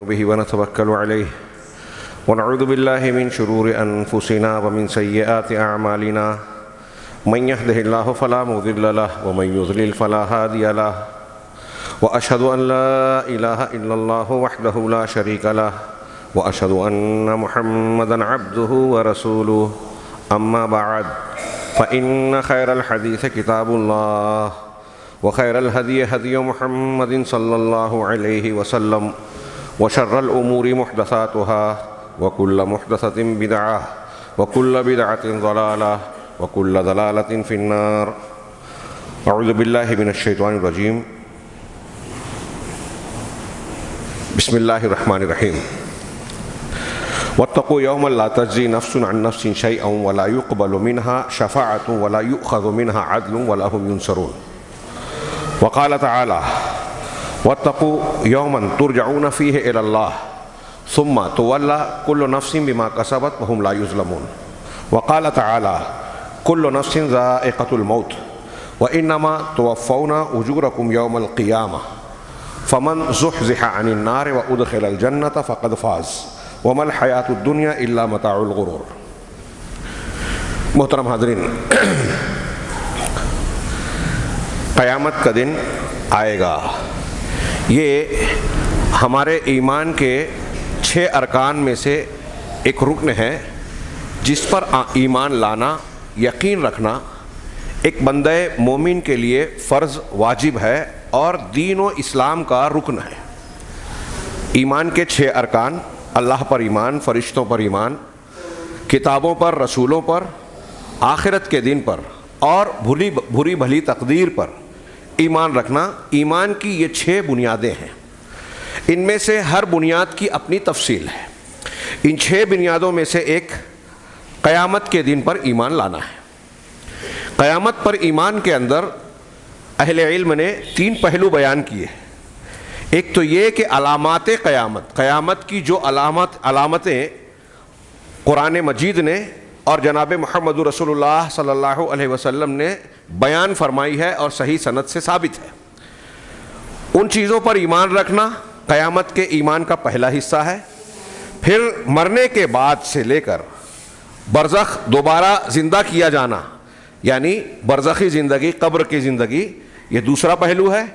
به ونتوكل عليه ونعوذ بالله من شرور أنفسنا ومن سيئات أعمالنا من يهده الله فلا مضل له ومن يضلل فلا هادي له وأشهد أن لا إله إلا الله وحده لا شريك له وأشهد أن محمدا عبده ورسوله أما بعد فإن خير الحديث كتاب الله وخير الهدي هدي محمد صلى الله عليه وسلم وشر الأمور محدثاتها وكل محدثة بدعة وكل بدعة ضلالة وكل ضلالة في النار. أعوذ بالله من الشيطان الرجيم. بسم الله الرحمن الرحيم. واتقوا يوما لا تجزي نفس عن نفس شيئا ولا يقبل منها شفاعة ولا يؤخذ منها عدل ولا هم ينصرون. وقال تعالى: واتقوا يوما ترجعون فيه إلى الله ثم تولى كل نفس بما كسبت وهم لا يظلمون. وقال تعالى: كل نفس ذائقة الموت وإنما توفون أجوركم يوم القيامة فمن زحزح عن النار وأدخل الجنة فقد فاز وما الحياة الدنيا إلا متاع الغرور. محترم حاضرین، قیامت کا دن آئے گا. یہ ہمارے ایمان کے 6 ارکان میں سے ایک رکن ہے جس پر ایمان لانا، یقین رکھنا ایک بندہ مومن کے لیے فرض واجب ہے اور دین و اسلام کا رکن ہے. ایمان کے 6 ارکان: اللہ پر ایمان، فرشتوں پر ایمان، کتابوں پر، رسولوں پر، آخرت کے دن پر اور بری بھلی تقدیر پر ایمان رکھنا. ایمان کی یہ 6 بنیادیں ہیں. ان میں سے ہر بنیاد کی اپنی تفصیل ہے. ان 6 بنیادوں میں سے ایک قیامت کے دن پر ایمان لانا ہے. قیامت پر ایمان کے اندر اہل علم نے 3 پہلو بیان کیے. ایک تو یہ کہ علامات قیامت کی جو علامتیں قرآن مجید نے اور جناب محمد رسول اللہ صلی اللہ علیہ وسلم نے بیان فرمائی ہے اور صحیح سند سے ثابت ہے، ان چیزوں پر ایمان رکھنا قیامت کے ایمان کا پہلا حصہ ہے. پھر مرنے کے بعد سے لے کر برزخ دوبارہ زندہ کیا جانا، یعنی برزخی زندگی، قبر کی زندگی، یہ دوسرا پہلو ہے.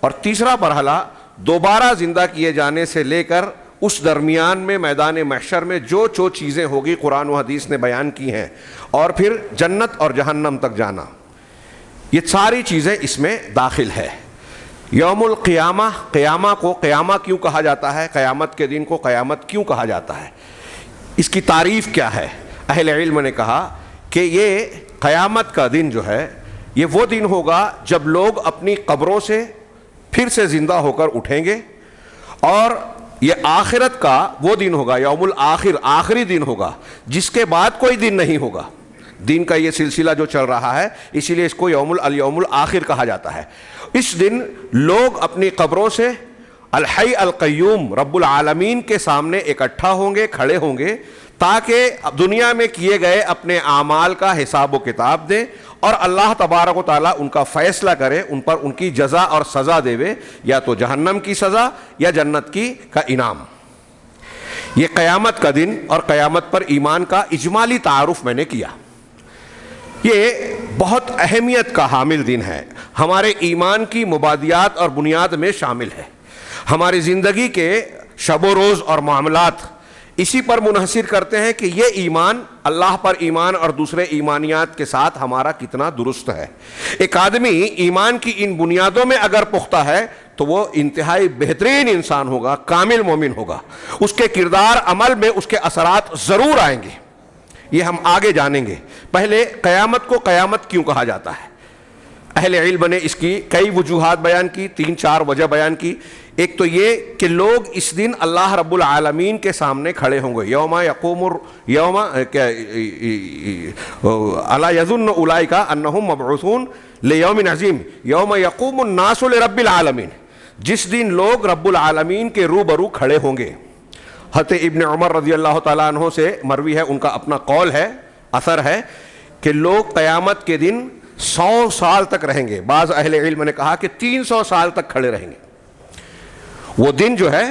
اور تیسرا مرحلہ دوبارہ زندہ کیے جانے سے لے کر اس درمیان میں میدان محشر میں جو چیزیں ہوگی قرآن و حدیث نے بیان کی ہیں، اور پھر جنت اور جہنم تک جانا، یہ ساری چیزیں اس میں داخل ہے. یوم القیامہ، قیامہ کو قیامہ کیوں کہا جاتا ہے؟ قیامت کے دن کو قیامت کیوں کہا جاتا ہے؟ اس کی تعریف کیا ہے؟ اہل علم نے کہا کہ یہ قیامت کا دن جو ہے یہ وہ دن ہوگا جب لوگ اپنی قبروں سے پھر سے زندہ ہو کر اٹھیں گے، اور یہ آخرت کا وہ دن ہوگا، یوم الآخر، آخری دن ہوگا جس کے بعد کوئی دن نہیں ہوگا. دن کا یہ سلسلہ جو چل رہا ہے اسی لیے اس کو یوم الآخر کہا جاتا ہے. اس دن لوگ اپنی قبروں سے الحی القیوم رب العالمین کے سامنے اکٹھا ہوں گے، کھڑے ہوں گے، تاکہ دنیا میں کیے گئے اپنے اعمال کا حساب و کتاب دیں اور اللہ تبارک و تعالیٰ ان کا فیصلہ کرے، ان پر ان کی جزا اور سزا دے، یا تو جہنم کی سزا یا جنت کا انعام. یہ قیامت کا دن اور قیامت پر ایمان کا اجمالی تعارف میں نے کیا. یہ بہت اہمیت کا حامل دن ہے، ہمارے ایمان کی مبادیات اور بنیاد میں شامل ہے. ہماری زندگی کے شب و روز اور معاملات اسی پر منحصر کرتے ہیں کہ یہ ایمان، اللہ پر ایمان اور دوسرے ایمانیات کے ساتھ ہمارا کتنا درست ہے. ایک آدمی ایمان کی ان بنیادوں میں اگر پختہ ہے تو وہ انتہائی بہترین انسان ہوگا، کامل مومن ہوگا. اس کے کردار عمل میں اس کے اثرات ضرور آئیں گے، یہ ہم آگے جانیں گے. پہلے قیامت کو قیامت کیوں کہا جاتا ہے؟ اہل علم نے اس کی کئی وجوہات بیان کی، 3-4 وجہ بیان کی. ایک تو یہ کہ لوگ اس دن اللہ رب العالمین کے سامنے کھڑے ہوں گے. یوم الا یظن اولئک انہم مبعوثون لیوم عظیم یوم یقوم الناس لرب العالمین. جس دن لوگ رب العالمین کے روبرو کھڑے ہوں گے. حضرت ابن عمر رضی اللہ تعالیٰ عنہ سے مروی ہے، ان کا اپنا قول ہے، اثر ہے کہ لوگ قیامت کے دن 100 سال تک رہیں گے. بعض اہل علم نے کہا کہ 300 سال تک کھڑے رہیں گے. وہ دن جو ہے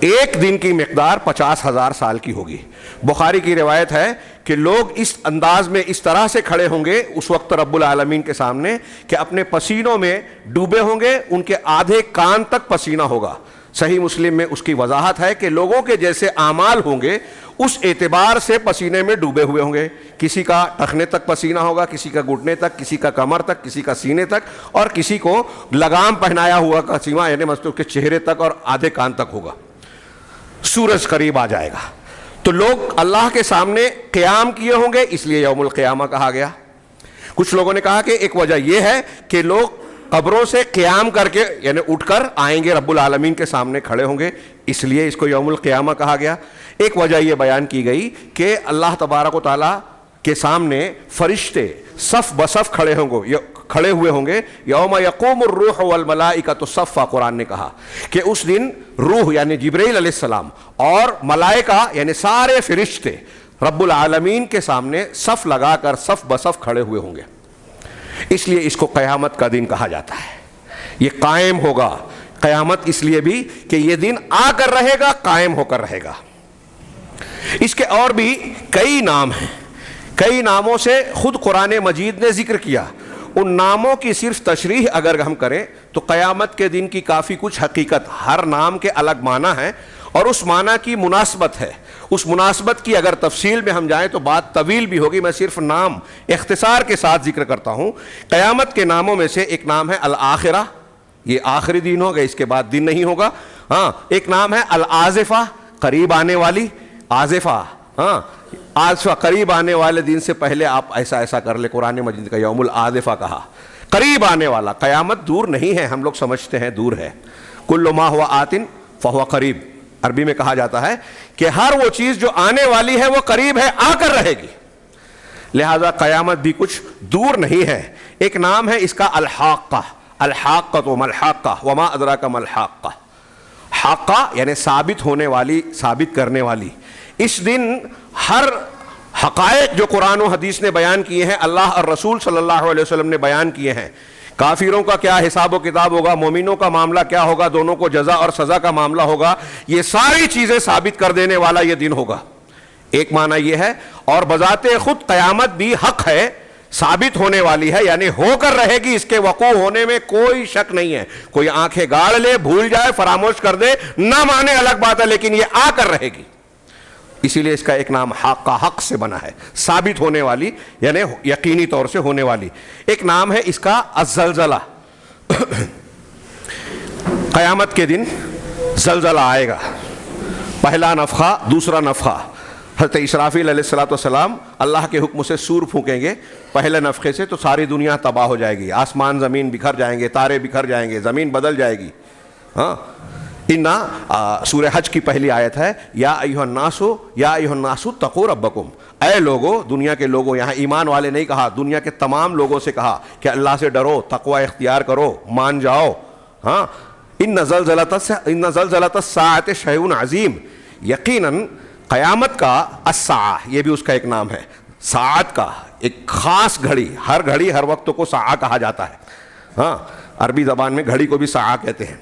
ایک دن کی مقدار 50,000 سال کی ہوگی۔ بخاری کی روایت ہے کہ لوگ اس انداز میں اس طرح سے کھڑے ہوں گے اس وقت رب العالمین کے سامنے کہ اپنے پسینوں میں ڈوبے ہوں گے، ان کے آدھے کان تک پسینہ ہوگا۔ صحیح مسلم میں اس کی وضاحت ہے کہ لوگوں کے جیسے اعمال ہوں گے اس اعتبار سے پسینے میں ڈوبے ہوئے ہوں گے، کسی کا ٹخنے تک پسینہ ہوگا، کسی کا گھٹنے تک، کسی کا کمر تک، کسی کا سینے تک، اور کسی کو لگام پہنایا ہوا پسینہ یعنی مطلب کے چہرے تک اور آدھے کان تک ہوگا۔ سورج قریب آ جائے گا تو لوگ اللہ کے سامنے قیام کیے ہوں گے، اس لیے یوم القیامہ کہا گیا۔ کچھ لوگوں نے کہا کہ ایک وجہ یہ ہے کہ لوگ قبروں سے قیام کر کے یعنی اٹھ کر آئیں گے، رب العالمین کے سامنے کھڑے ہوں گے، اس لیے اس کو یوم القیامہ کہا گیا۔ ایک وجہ یہ بیان کی گئی کہ اللہ تبارک و تعالیٰ کے سامنے فرشتے صف بصف کھڑے ہوئے ہوں گے، یوم یقوم الروح والملائکۃ صفا، قرآن نے کہا کہ اس دن روح یعنی جبرائیل علیہ السلام اور ملائکہ یعنی سارے فرشتے رب العالمین کے سامنے صف لگا کر صف بصف کھڑے ہوئے ہوں گے، اس لیے اس کو قیامت کا دن کہا جاتا ہے۔ یہ قائم ہوگا، قیامت اس لیے بھی کہ یہ دن آ کر رہے گا، قائم ہو کر رہے گا۔ اس کے اور بھی کئی نام ہیں، کئی ناموں سے خود قرآن مجید نے ذکر کیا۔ ان ناموں کی صرف تشریح اگر ہم کریں تو قیامت کے دن کی کافی کچھ حقیقت، ہر نام کے الگ معنی ہیں اور اس معنی کی مناسبت ہے۔ اس مناسبت کی اگر تفصیل میں ہم جائیں تو بات طویل بھی ہوگی، میں صرف نام اختصار کے ساتھ ذکر کرتا ہوں۔ قیامت کے ناموں میں سے ایک نام ہے الآخرہ، یہ آخری دن ہوگا، اس کے بعد دن نہیں ہوگا۔ ایک نام ہے الآزفہ، قریب آنے والی، آزفہ، آزفہ قریب آنے والے دن سے پہلے آپ ایسا کر لے، قرآن مجید کا یوم الآزفہ کہا، قریب آنے والا۔ قیامت دور نہیں ہے، ہم لوگ سمجھتے ہیں دور ہے۔ کل ما ہوا آت فہو قریب، عربی میں کہا جاتا ہے کہ ہر وہ چیز جو آنے والی ہے وہ قریب ہے، آ کر رہے گی، لہذا قیامت بھی کچھ دور نہیں ہے۔ ایک نام ہے اس کا الحاقہ، الحاقۃ ملحاقہ وما ادراک ملحاقہ، حاقہ یعنی ثابت ہونے والی، ثابت کرنے والی۔ اس دن ہر حقائق جو قرآن و حدیث نے بیان کیے ہیں، اللہ اور رسول صلی اللہ علیہ وسلم نے بیان کیے ہیں، کافروں کا کیا حساب و کتاب ہوگا، مومنوں کا معاملہ کیا ہوگا، دونوں کو جزا اور سزا کا معاملہ ہوگا، یہ ساری چیزیں ثابت کر دینے والا یہ دن ہوگا۔ ایک معنی یہ ہے، اور بذات خود قیامت بھی حق ہے، ثابت ہونے والی ہے، یعنی ہو کر رہے گی، اس کے وقوع ہونے میں کوئی شک نہیں ہے۔ کوئی آنکھیں گاڑ لے، بھول جائے، فراموش کر دے، نہ مانے الگ بات ہے، لیکن یہ آ کر رہے گی، اسی لیے اس کا ایک نام حق کا، حق سے بنا ہے، ثابت ہونے والی یعنی یقینی طور سے ہونے والی۔ ایک نام ہے اس کا الزلزلہ، قیامت کے دن زلزلہ آئے گا، پہلا نفخہ، دوسرا نفخہ۔ حضرت اسرافیل علیہ السلام اللہ کے حکم سے سور پھونکیں گے، پہلے نفخے سے تو ساری دنیا تباہ ہو جائے گی، آسمان زمین بکھر جائیں گے، تارے بکھر جائیں گے، زمین بدل جائے گی۔ سورہ حج کی پہلی آیت ہے، یا ایھا الناس اتقوا ربکم، اے لوگو، دنیا کے لوگوں، یہاں ایمان والے نہیں کہا، دنیا کے تمام لوگوں سے کہا کہ اللہ سے ڈرو، تقوی اختیار کرو، مان جاؤ۔ ان زلزلۃ الساعۃ شیء عظیم، یقیناً قیامت کا الساعہ، یہ بھی اس کا ایک نام ہے، ساعت کا ایک خاص گھڑی، ہر گھڑی ہر وقت کو ساعہ کہا جاتا ہے۔ عربی زبان میں گھڑی کو بھی ساعہ کہتے ہیں،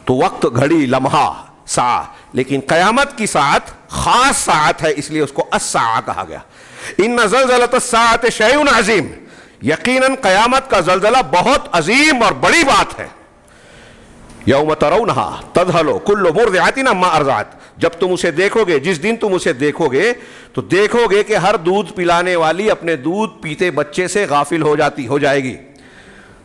تو وقت، گھڑی، لمحہ، ساعہ، لیکن قیامت کی ساعت خاص ساعت ہے، اس لیے اس کو الساعہ کہا گیا۔ ان زلزلۃ الساعۃ شیء عظیم، یقیناً قیامت کا زلزلہ بہت عظیم اور بڑی بات ہے۔ یوم ترونھا تذہل کل مرضعۃ عما ارضعت، جب تم اسے دیکھو گے، جس دن تم اسے دیکھو گے تو دیکھو گے کہ ہر دودھ پلانے والی اپنے دودھ پیتے بچے سے غافل ہو جائے گی۔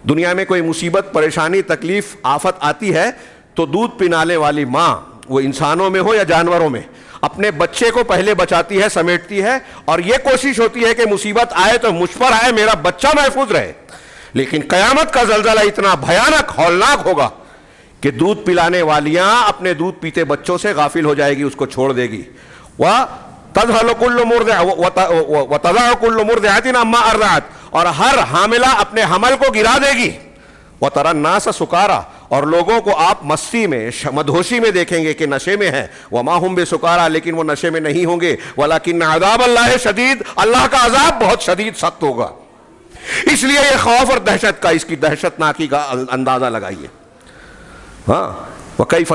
دنیا میں کوئی مصیبت، پریشانی، تکلیف، آفت آتی ہے تو دودھ پلانے والی ماں، وہ انسانوں میں ہو یا جانوروں میں، اپنے بچے کو پہلے بچاتی ہے، سمیٹتی ہے، اور یہ کوشش ہوتی ہے کہ مصیبت آئے تو مجھ پر آئے، میرا بچہ محفوظ رہے۔ لیکن قیامت کا زلزلہ اتنا بھیانک، ہولناک ہوگا کہ دودھ پلانے والیاں اپنے دودھ پیتے بچوں سے غافل ہو جائے گی، اس کو چھوڑ دے گی۔ وَتَذْهَلُ كُلُّ مُرْضِعَةٍ وَتَضَعُ كُلُّ مُرْضِعَةٍ عَمَّا أَرْضَعَتْ، اور ہر حاملہ اپنے حمل کو گرا دے گی۔ وَتَرَى النَّاسَ سُكَارَىٰ، اور لوگوں کو آپ مستی میں، مدہوشی میں دیکھیں گے کہ نشے میں ہیں۔ وَمَا هُمْ بِسُكَارَىٰ، لیکن وہ نشے میں نہیں ہوں گے۔ وَلَكِنَّ عَذَابَ اللَّهِ شَدِيدٌ، اللہ کا عذاب بہت شدید، سخت ہوگا۔ اس لیے یہ خوف اور دہشت کا، اس کی دہشت ناکی کا اندازہ لگائیے۔ وَكَيْفَ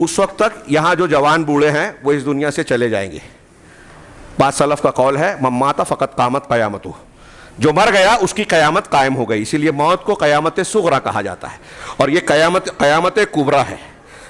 اس وقت تک یہاں جو جوان بوڑھے ہیں وہ اس دنیا سے چلے جائیں گے. بعض سلف کا قول ہے من مات فقط قامت قیامتہ، جو مر گیا اس کی قیامت قائم ہو گئی. اسی لیے موت کو قیامت صغریٰ کہا جاتا ہے. اور یہ قیامت کبریٰ ہے.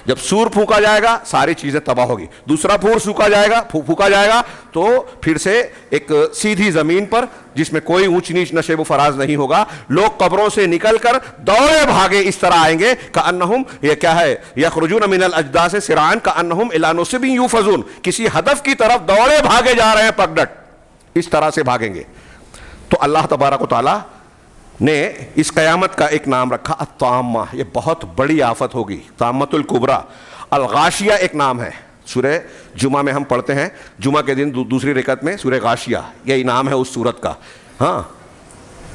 جب سور پھونکا جائے گا ساری چیزیں تباہ ہوگی. دوسرا پھور پھونکا جائے گا تو پھر سے ایک سیدھی زمین پر جس میں کوئی اونچ نیچ نشیب و فراز نہیں ہوگا، لوگ قبروں سے نکل کر دوڑے بھاگے اس طرح آئیں گے کأنہم، یہ کیا ہے، یخرجون من الاجداث سرعا کأنہم الی نصب یوفضون، کسی ہدف کی طرف دوڑے بھاگے جا رہے ہیں پگڈٹ، اس طرح سے بھاگیں گے. تو اللہ تبارک و تعالی نے اس قیامت کا ایک نام رکھا الطامہ. یہ بہت بڑی آفت ہوگی، طامۃ الکبریٰ. الغاشیہ ایک نام ہے، سورہ جمعہ میں ہم پڑھتے ہیں، جمعہ کے دن دوسری رکعت میں سورہ غاشیہ، یہی نام ہے اس سورت کا. ہاں،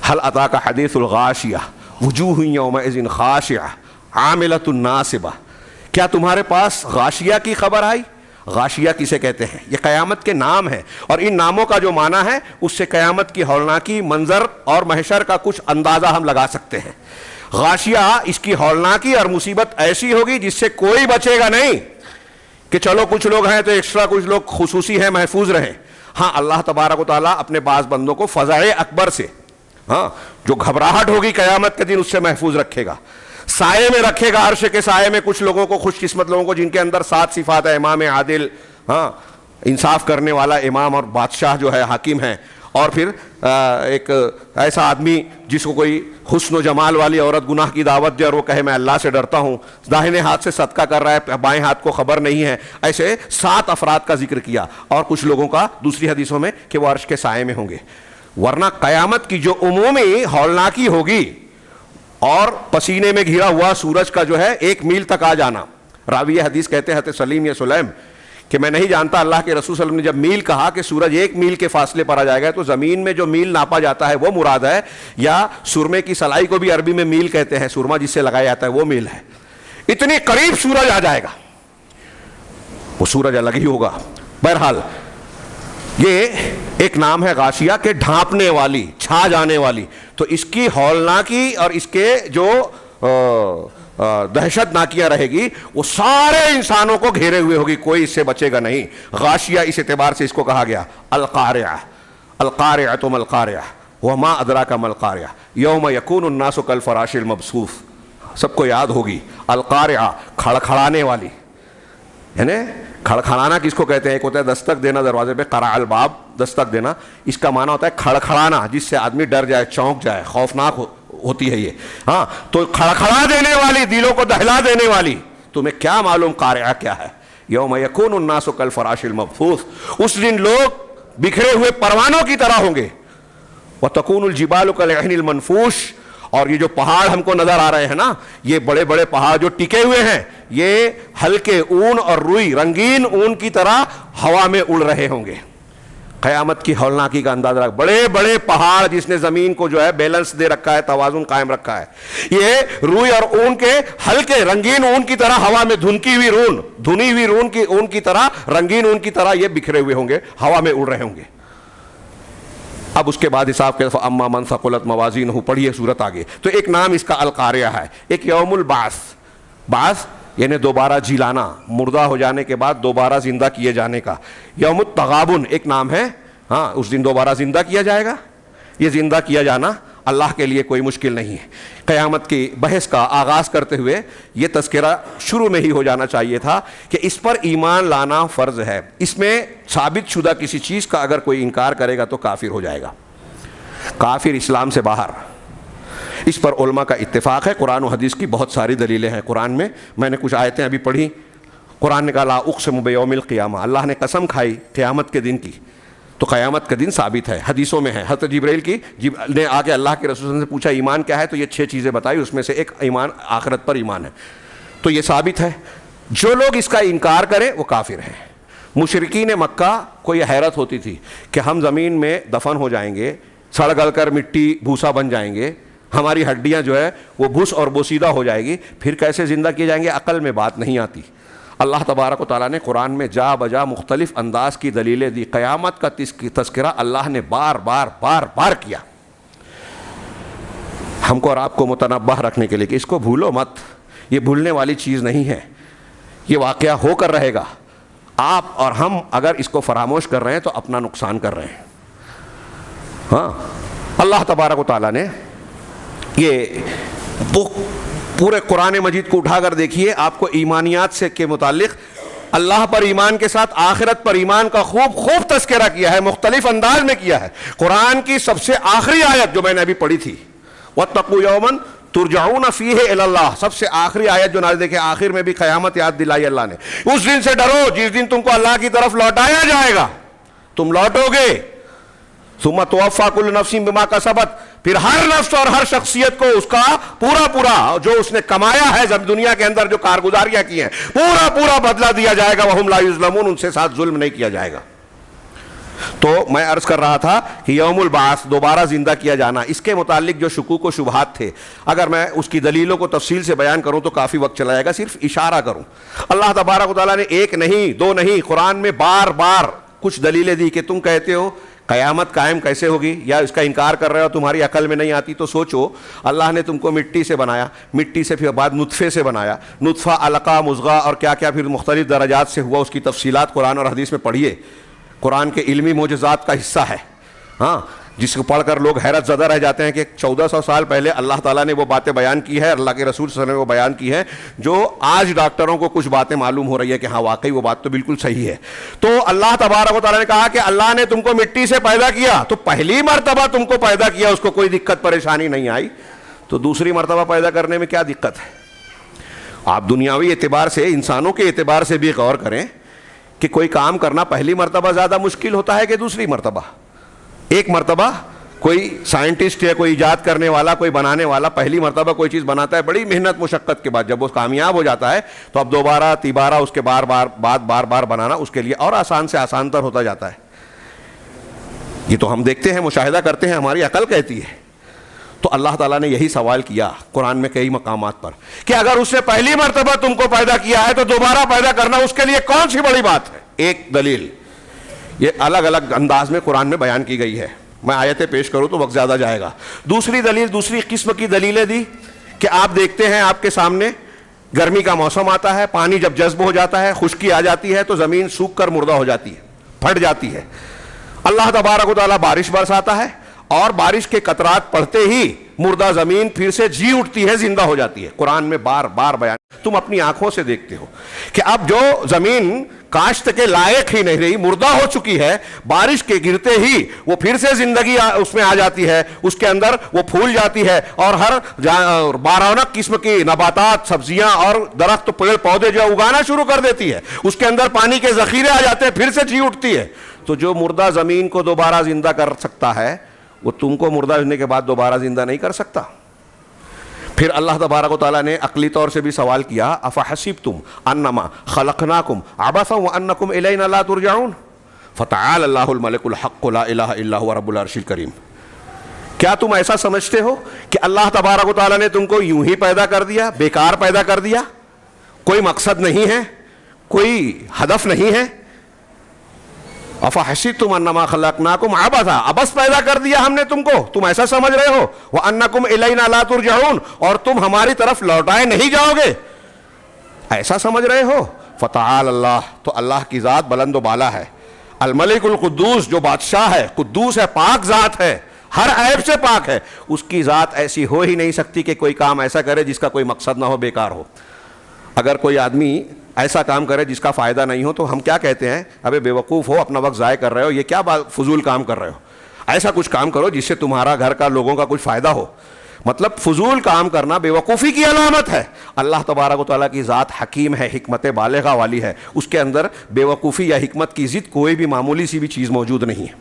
هل اتاک حدیث الغاشیہ وجوہ یومئذ خاشعہ عاملۃ ناصبہ. کیا تمہارے پاس غاشیہ کی خبر آئی؟ غاشیہ کسے کہتے ہیں؟ یہ قیامت کے نام ہیں، اور ان ناموں کا جو معنی ہے اس سے قیامت کی ہولناکی منظر اور محشر کا کچھ اندازہ ہم لگا سکتے ہیں. غاشیہ، اس کی ہولناکی اور مصیبت ایسی ہوگی جس سے کوئی بچے گا نہیں کہ چلو کچھ لوگ ہیں تو ایکسٹرا، کچھ لوگ خصوصی ہیں محفوظ رہیں. ہاں، اللہ تبارک و تعالیٰ اپنے بعض بندوں کو فزع اکبر سے، ہاں، جو گھبراہٹ ہوگی قیامت کے دن، اس سے محفوظ رکھے گا، سائے میں رکھے گا. عرش کے سائے میں کچھ لوگوں کو، خوش قسمت لوگوں کو جن کے اندر 7 صفات ہے، امام عادل، ہاں، انصاف کرنے والا امام اور بادشاہ جو ہے، حاکم ہیں. اور پھر ایک ایسا آدمی جس کو کوئی حسن و جمال والی عورت گناہ کی دعوت دے اور وہ کہے میں اللہ سے ڈرتا ہوں، داہنے ہاتھ سے صدقہ کر رہا ہے، بائیں ہاتھ کو خبر نہیں ہے. ایسے 7 افراد کا ذکر کیا، اور کچھ لوگوں کا دوسری حدیثوں میں کہ وہ عرش کے سائے میں ہوں گے. ورنہ قیامت کی جو عمومی ہولناکی ہوگی اور پسینے میں گھرا ہوا سورج کا جو ہے 1 میل تک آ جانا. راوی حدیث کہتے ہیں حضرت سلیم یا سلیم کہ میں نہیں جانتا، اللہ کے رسول صلی اللہ علیہ وسلم نے جب میل کہا کہ سورج 1 میل کے فاصلے پر آ جائے گا، تو زمین میں جو میل ناپا جاتا ہے وہ مراد ہے، یا سرمے کی سلائی کو بھی عربی میں میل کہتے ہیں، سرما جس سے لگایا جاتا ہے وہ میل ہے. اتنی قریب سورج آ جائے گا، وہ سورج الگ ہی ہوگا. بہرحال یہ ایک نام ہے غاشیہ کے ڈھانپنے والی، چھا جانے والی. تو اس کی ہولناکی اور اس کے جو دہشت ناکیاں رہے گی وہ سارے انسانوں کو گھیرے ہوئے ہوگی، کوئی اس سے بچے گا نہیں. غاشیہ اس اعتبار سے اس کو کہا گیا القارعہ. القارعۃ ما القارعہ وما ادراک ما القارعہ یوم یکون الناس کالفراش المبثوث. سب کو یاد ہوگی القارعہ، کھڑکھڑانے والی. یعنی کھڑکھڑانا کس کو کہتے ہیں؟ ایک ہوتا ہے دستک دینا دروازے پہ، قرع الباب، دستک دینا. اس کا معنی ہوتا ہے کھڑکھڑانا، جس سے آدمی ڈر جائے، چونک جائے، خوفناک ہوتی ہے یہ. ہاں، تو کھڑکھڑا دینے والی، دلوں کو دہلا دینے والی. تمہیں کیا معلوم قارعہ کیا ہے؟ یوم یکون الناس کالفراش المبثوث. اس دن لوگ بکھرے ہوئے پروانوں کی طرح ہوں گے. وتکون الجبال کالعہن المنفوش. اور یہ جو پہاڑ ہم کو نظر آ رہے ہیں نا، یہ بڑے بڑے پہاڑ جو ٹکے ہوئے ہیں، یہ ہلکے اون اور روئی، رنگین اون کی طرح ہوا میں اڑ رہے ہوں گے. قیامت کی ہولناکی کا اندازہ رکھ. بڑے بڑے پہاڑ جس نے زمین کو جو ہے بیلنس دے رکھا ہے، توازن قائم رکھا ہے، یہ روئی اور اون کے ہلکے رنگین اون کی طرح ہوا میں دھنی ہوئی اون کی طرح، رنگین اون کی طرح یہ بکھرے ہوئے ہوں گے، ہوا میں اڑ رہے ہوں گے. اب اس کے بعد حساب کے اما من ثقلت موازینہ، پڑھیے سورت آگے. تو ایک نام اس کا القاریہ ہے. ایک یوم البعث، بعث یعنی دوبارہ جلانا، مردہ ہو جانے کے بعد دوبارہ زندہ کیے جانے کا. یوم التغابن ایک نام ہے، ہاں، اس دن دوبارہ زندہ کیا جائے گا. یہ زندہ کیا جانا اللہ کے لیے کوئی مشکل نہیں ہے. قیامت کی بحث کا آغاز کرتے ہوئے یہ تذکرہ شروع میں ہی ہو جانا چاہیے تھا کہ اس پر ایمان لانا فرض ہے. اس میں ثابت شدہ کسی چیز کا اگر کوئی انکار کرے گا تو کافر ہو جائے گا، کافر، اسلام سے باہر. اس پر علماء کا اتفاق ہے. قرآن و حدیث کی بہت ساری دلیلیں ہیں. قرآن میں نے کچھ آیتیں ابھی پڑھی. قرآن نے کہا لا اقسم بیوم القیامہ، اللہ نے قسم کھائی قیامت کے دن کی. تو قیامت کا دن ثابت ہے، حدیثوں میں ہے. حضرت جبرائیل نے آ کے اللہ کے رسول سے پوچھا ایمان کیا ہے، تو یہ 6 چیزیں بتائی. اس میں سے ایک ایمان آخرت پر ایمان ہے. تو یہ ثابت ہے. جو لوگ اس کا انکار کریں وہ کافر ہیں. مشرکین مکہ کو یہ حیرت ہوتی تھی کہ ہم زمین میں دفن ہو جائیں گے، سڑ گل کر مٹی بھوسا بن جائیں گے، ہماری ہڈیاں جو ہے وہ بھوس اور بوسیدہ ہو جائے گی، پھر کیسے زندہ کیے جائیں گے؟ عقل میں بات نہیں آتی. اللہ تبارک و تعالیٰ نے قرآن میں جا بجا مختلف انداز کی دلیلیں دی. قیامت کا تذکرہ اللہ نے بار بار کیا، ہم کو اور آپ کو متنبہ رکھنے کے لیے کہ اس کو بھولو مت. یہ بھولنے والی چیز نہیں ہے. یہ واقعہ ہو کر رہے گا. آپ اور ہم اگر اس کو فراموش کر رہے ہیں تو اپنا نقصان کر رہے ہیں. ہاں اللہ تبارک و تعالیٰ نے یہ پورے قرآن مجید کو اٹھا کر دیکھیے, آپ کو ایمانیات سے کے متعلق اللہ پر ایمان کے ساتھ آخرت پر ایمان کا خوب تذکرہ کیا ہے, مختلف انداز میں کیا ہے. قرآن کی سب سے آخری آیت جو میں نے ابھی پڑھی تھی, وَاتَّقُوا يَوْمًا تُرْجَعُونَ فِيهِ إِلَى اللَّهِ, سب سے آخری آیت جو نازل, دیکھیں آخر میں بھی قیامت یاد دلائی اللہ نے. اس دن سے ڈرو جس دن تم کو اللہ کی طرف لوٹایا جائے گا, تم لوٹو گے. ثُمَّ تُوَفَّىٰ كُلُّ نَفْسٍ بِمَا كَسَبَتْ, پھر ہر نفس اور ہر شخصیت کو اس کا پورا جو اس نے کمایا ہے دنیا کے اندر, جو کارگزاریاں کی ہیں, پورا بدلہ دیا جائے گا. وَهُمْ لَا يُظْلَمُونَ, ان سے ساتھ ظلم نہیں کیا جائے گا. تو میں عرض کر رہا تھا کہ یوم البعث, دوبارہ زندہ کیا جانا, اس کے متعلق جو شکوک و شبہات تھے, اگر میں اس کی دلیلوں کو تفصیل سے بیان کروں تو کافی وقت چلا جائے گا. صرف اشارہ کروں. اللہ تبارک و تعالیٰ نے ایک نہیں دو نہیں, قرآن میں بار بار کچھ دلیلیں دی کہ تم کہتے ہو قیامت قائم کیسے ہوگی, یا اس کا انکار کر رہے ہو, تمہاری عقل میں نہیں آتی. تو سوچو, اللہ نے تم کو مٹی سے بنایا, مٹی سے پھر بعد نطفے سے بنایا, نطفہ علقہ مضغہ اور کیا کیا پھر مختلف درجات سے ہوا. اس کی تفصیلات قرآن اور حدیث میں پڑھیے. قرآن کے علمی معجزات کا حصہ ہے, ہاں, جس کو پڑھ کر لوگ حیرت زدہ رہ جاتے ہیں کہ 1400 سال پہلے اللہ تعالیٰ نے وہ باتیں بیان کی ہے, اللہ کے رسول صلی اللہ علیہ وسلم نے وہ بیان کی ہے, جو آج ڈاکٹروں کو کچھ باتیں معلوم ہو رہی ہے کہ ہاں واقعی وہ بات تو بالکل صحیح ہے. تو اللہ تبارک و تعالیٰ نے کہا کہ اللہ نے تم کو مٹی سے پیدا کیا, تو پہلی مرتبہ تم کو پیدا کیا, اس کو کوئی دقت پریشانی نہیں آئی, تو دوسری مرتبہ پیدا کرنے میں کیا دقت ہے؟ آپ دنیاوی اعتبار سے, انسانوں کے اعتبار سے بھی غور کریں کہ کوئی کام کرنا پہلی مرتبہ زیادہ مشکل ہوتا ہے کہ دوسری مرتبہ. ایک مرتبہ کوئی سائنٹسٹ یا کوئی ایجاد کرنے والا, کوئی بنانے والا پہلی مرتبہ کوئی چیز بناتا ہے بڑی محنت مشقت کے بعد, جب وہ کامیاب ہو جاتا ہے تو اب دوبارہ تیبارہ اس کے بار بار بنانا اس کے لیے اور آسان سے آسان تر ہوتا جاتا ہے. یہ تو ہم دیکھتے ہیں, مشاہدہ کرتے ہیں, ہماری عقل کہتی ہے. تو اللہ تعالیٰ نے یہی سوال کیا قرآن میں کئی مقامات پر کہ اگر اس نے پہلی مرتبہ تم کو پیدا کیا ہے تو دوبارہ پیدا کرنا اس کے لیے کون سی بڑی بات ہے؟ ایک دلیل یہ الگ الگ انداز میں قرآن میں بیان کی گئی ہے. میں آیتیں پیش کروں تو وقت زیادہ جائے گا. دوسری دلیل, دوسری قسم کی دلیلیں دی کہ آپ دیکھتے ہیں آپ کے سامنے گرمی کا موسم آتا ہے, پانی جب جذب ہو جاتا ہے, خشکی آ جاتی ہے تو زمین سوکھ کر مردہ ہو جاتی ہے, پھٹ جاتی ہے. اللہ تبارک و تعالیٰ بارش برساتا ہے اور بارش کے قطرات پڑتے ہی مردہ زمین پھر سے جی اٹھتی ہے, زندہ ہو جاتی ہے. قرآن میں بار بار بیان, تم اپنی آنکھوں سے دیکھتے ہو کہ اب جو زمین کاشت کے لائق ہی نہیں رہی, مردہ ہو چکی ہے, بارش کے گرتے ہی وہ پھر سے زندگی اس میں آ جاتی ہے, اس کے اندر وہ پھول جاتی ہے اور ہر بارونق قسم کی نباتات, سبزیاں اور درخت پیڑ پودے جو اگانا شروع کر دیتی ہے. اس کے اندر پانی کے ذخیرے آ جاتے ہیں, پھر سے جی اٹھتی ہے. تو جو مردہ زمین کو دوبارہ زندہ کر سکتا ہے وہ تم کو مردہ ہونے کے بعد دوبارہ زندہ نہیں کر سکتا. پھر اللہ تبارک و تعالیٰ نے عقلی طور سے بھی سوال کیا, افحسبتم انما خلقناکم عبثا وانکم الینا لا ترجعون فتعالی اللہ الملک الحق لا الہ الا هو رب العرش الکریم. کیا تم ایسا سمجھتے ہو کہ اللہ تبارک و تعالیٰ نے تم کو یوں ہی پیدا کر دیا, بیکار پیدا کر دیا, کوئی مقصد نہیں ہے, کوئی ہدف نہیں ہے؟ افحسبتم انما خلقناکم عبثا, عبث پیدا کر دیا ہم نے تم کو, تم ایسا سمجھ رہے ہو؟ وانکم الینا لا ترجعون, اور تم ہماری طرف لوٹائے نہیں جاؤ گے, ایسا سمجھ رہے ہو؟ فتعال اللہ, تو اللہ کی ذات بلند و بالا ہے, الملک القدوس, جو بادشاہ ہے, قدوس ہے, پاک ذات ہے, ہر عیب سے پاک ہے. اس کی ذات ایسی ہو ہی نہیں سکتی کہ کوئی کام ایسا کرے جس کا کوئی مقصد نہ ہو, بیکار ہو. اگر کوئی آدمی ایسا کام کرے جس کا فائدہ نہیں ہو تو ہم کیا کہتے ہیں, ابے بے وقوف ہو, اپنا وقت ضائع کر رہے ہو, یہ کیا فضول کام کر رہے ہو, ایسا کچھ کام کرو جس سے تمہارا گھر کا لوگوں کا کچھ فائدہ ہو. مطلب فضول کام کرنا بے وقوفی کی علامت ہے. اللہ تبارک و تعالیٰ کی ذات حکیم ہے, حکمت بالغہ والی ہے, اس کے اندر بے وقوفی یا حکمت کی ضد کوئی بھی معمولی سی بھی چیز موجود نہیں ہے.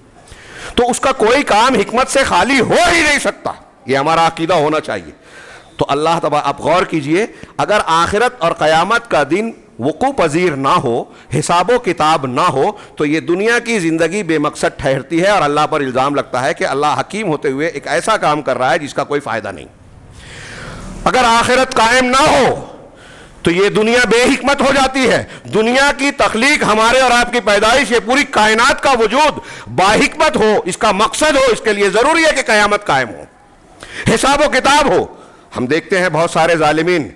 تو اس کا کوئی کام حکمت سے خالی ہو ہی نہیں سکتا, یہ ہمارا عقیدہ ہونا چاہیے. تو اللہ تبارک, آپ غور کیجئے, اگر آخرت اور قیامت کا دن وقوع پذیر نہ ہو, حساب و کتاب نہ ہو, تو یہ دنیا کی زندگی بے مقصد ٹھہرتی ہے اور اللہ پر الزام لگتا ہے کہ اللہ حکیم ہوتے ہوئے ایک ایسا کام کر رہا ہے جس کا کوئی فائدہ نہیں. اگر آخرت قائم نہ ہو تو یہ دنیا بے حکمت ہو جاتی ہے. دنیا کی تخلیق, ہمارے اور آپ کی پیدائش, یہ پوری کائنات کا وجود با حکمت ہو, اس کا مقصد ہو, اس کے لیے ضروری ہے کہ قیامت قائم ہو, حساب و کتاب ہو. ہم دیکھتے ہیں بہت سارے ظالمین,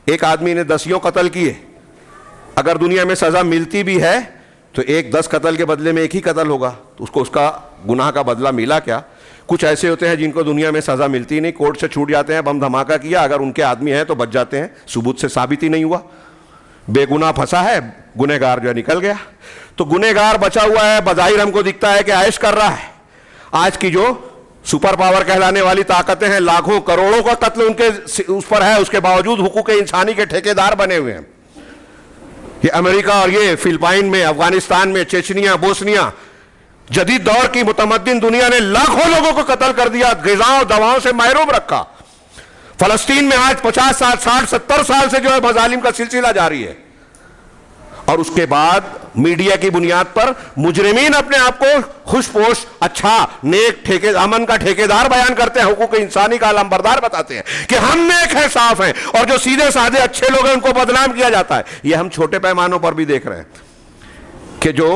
ایک آدمی نے 10 قتل کیے, اگر دنیا میں سزا ملتی بھی ہے تو 10 قتل کے بدلے میں 1 ہی قتل ہوگا، تو اس کو اس کا گناہ کا بدلہ ملا کیا؟ کچھ ایسے ہوتے ہیں جن کو دنیا میں سزا ملتی نہیں، کورٹ سے چھوٹ جاتے ہیں، بم دھماکہ کیا، اگر ان کے آدمی ہیں تو بچ جاتے ہیں، ثبوت سے ثابت ہی نہیں ہوا، بے گناہ پھنسا ہے، گنہگار جو ہے نکل گیا۔ تو گنہگار بچا ہوا ہے، بظاہر ہم کو دکھتا ہے کہ عائش کر رہا ہے۔ آج کی جو سپر پاور کہلانے والی طاقتیں ہیں، لاکھوں کروڑوں کا قتل ان کے اس پر ہے، اس کے باوجود حقوق انسانی کے ٹھیکیدار بنے ہوئے ہیں۔ یہ امریکہ اور یہ فلپائن میں، افغانستان میں، چیچنیا، بوسنیا، جدید دور کی متمدن دنیا نے لاکھوں لوگوں کو قتل کر دیا، غذا اور دواؤں سے محروم رکھا۔ فلسطین میں آج 50 سال، 60، 70 سال سے جو ہے مظالم کا سلسلہ جاری ہے، اور اس کے بعد میڈیا کی بنیاد پر مجرمین اپنے آپ کو خوش پوش، اچھا، نیک، امن کا ٹھیکیدار بیان کرتے ہیں، حقوق انسانی کا علمبردار بتاتے ہیں کہ ہم نیک ہیں، صاف ہیں، اور جو سیدھے سادھے اچھے لوگ ہیں ان کو بدنام کیا جاتا ہے۔ یہ ہم چھوٹے پیمانوں پر بھی دیکھ رہے ہیں کہ جو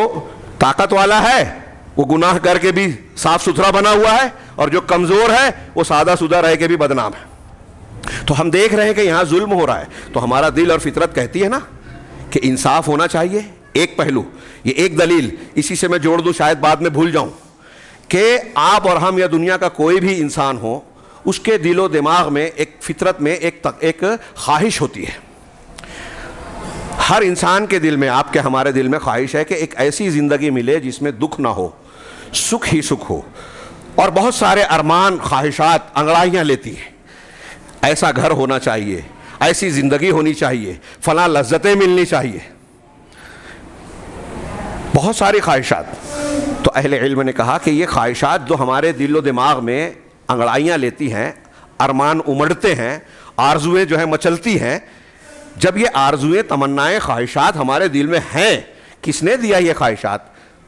طاقت والا ہے وہ گناہ کر کے بھی صاف ستھرا بنا ہوا ہے، اور جو کمزور ہے وہ سادہ سودہ رہ کے بھی بدنام ہے۔ تو ہم دیکھ رہے ہیں کہ یہاں ظلم ہو رہا ہے، تو ہمارا دل اور فطرت کہتی ہے نا کہ انصاف ہونا چاہیے۔ ایک پہلو، یہ ایک دلیل، اسی سے میں جوڑ دوں، شاید بعد میں بھول جاؤں، کہ آپ اور ہم یا دنیا کا کوئی بھی انسان ہو، اس کے دل و دماغ میں ایک فطرت میں ایک خواہش ہوتی ہے۔ ہر انسان کے دل میں، آپ کے ہمارے دل میں خواہش ہے کہ ایک ایسی زندگی ملے جس میں دکھ نہ ہو، سکھ ہی سکھ ہو، اور بہت سارے ارمان، خواہشات انگڑائیاں لیتی ہیں۔ ایسا گھر ہونا چاہیے، ایسی زندگی ہونی چاہیے، فلاں لذتیں ملنی چاہیے، بہت ساری خواہشات۔ تو اہل علم نے کہا کہ یہ خواہشات جو ہمارے دل و دماغ میں انگڑائیاں لیتی ہیں، ارمان امڑتے ہیں، آرزویں جو ہیں مچلتی ہیں، جب یہ آرزویں، تمنائیں، خواہشات ہمارے دل میں ہیں، کس نے دیا یہ خواہشات؟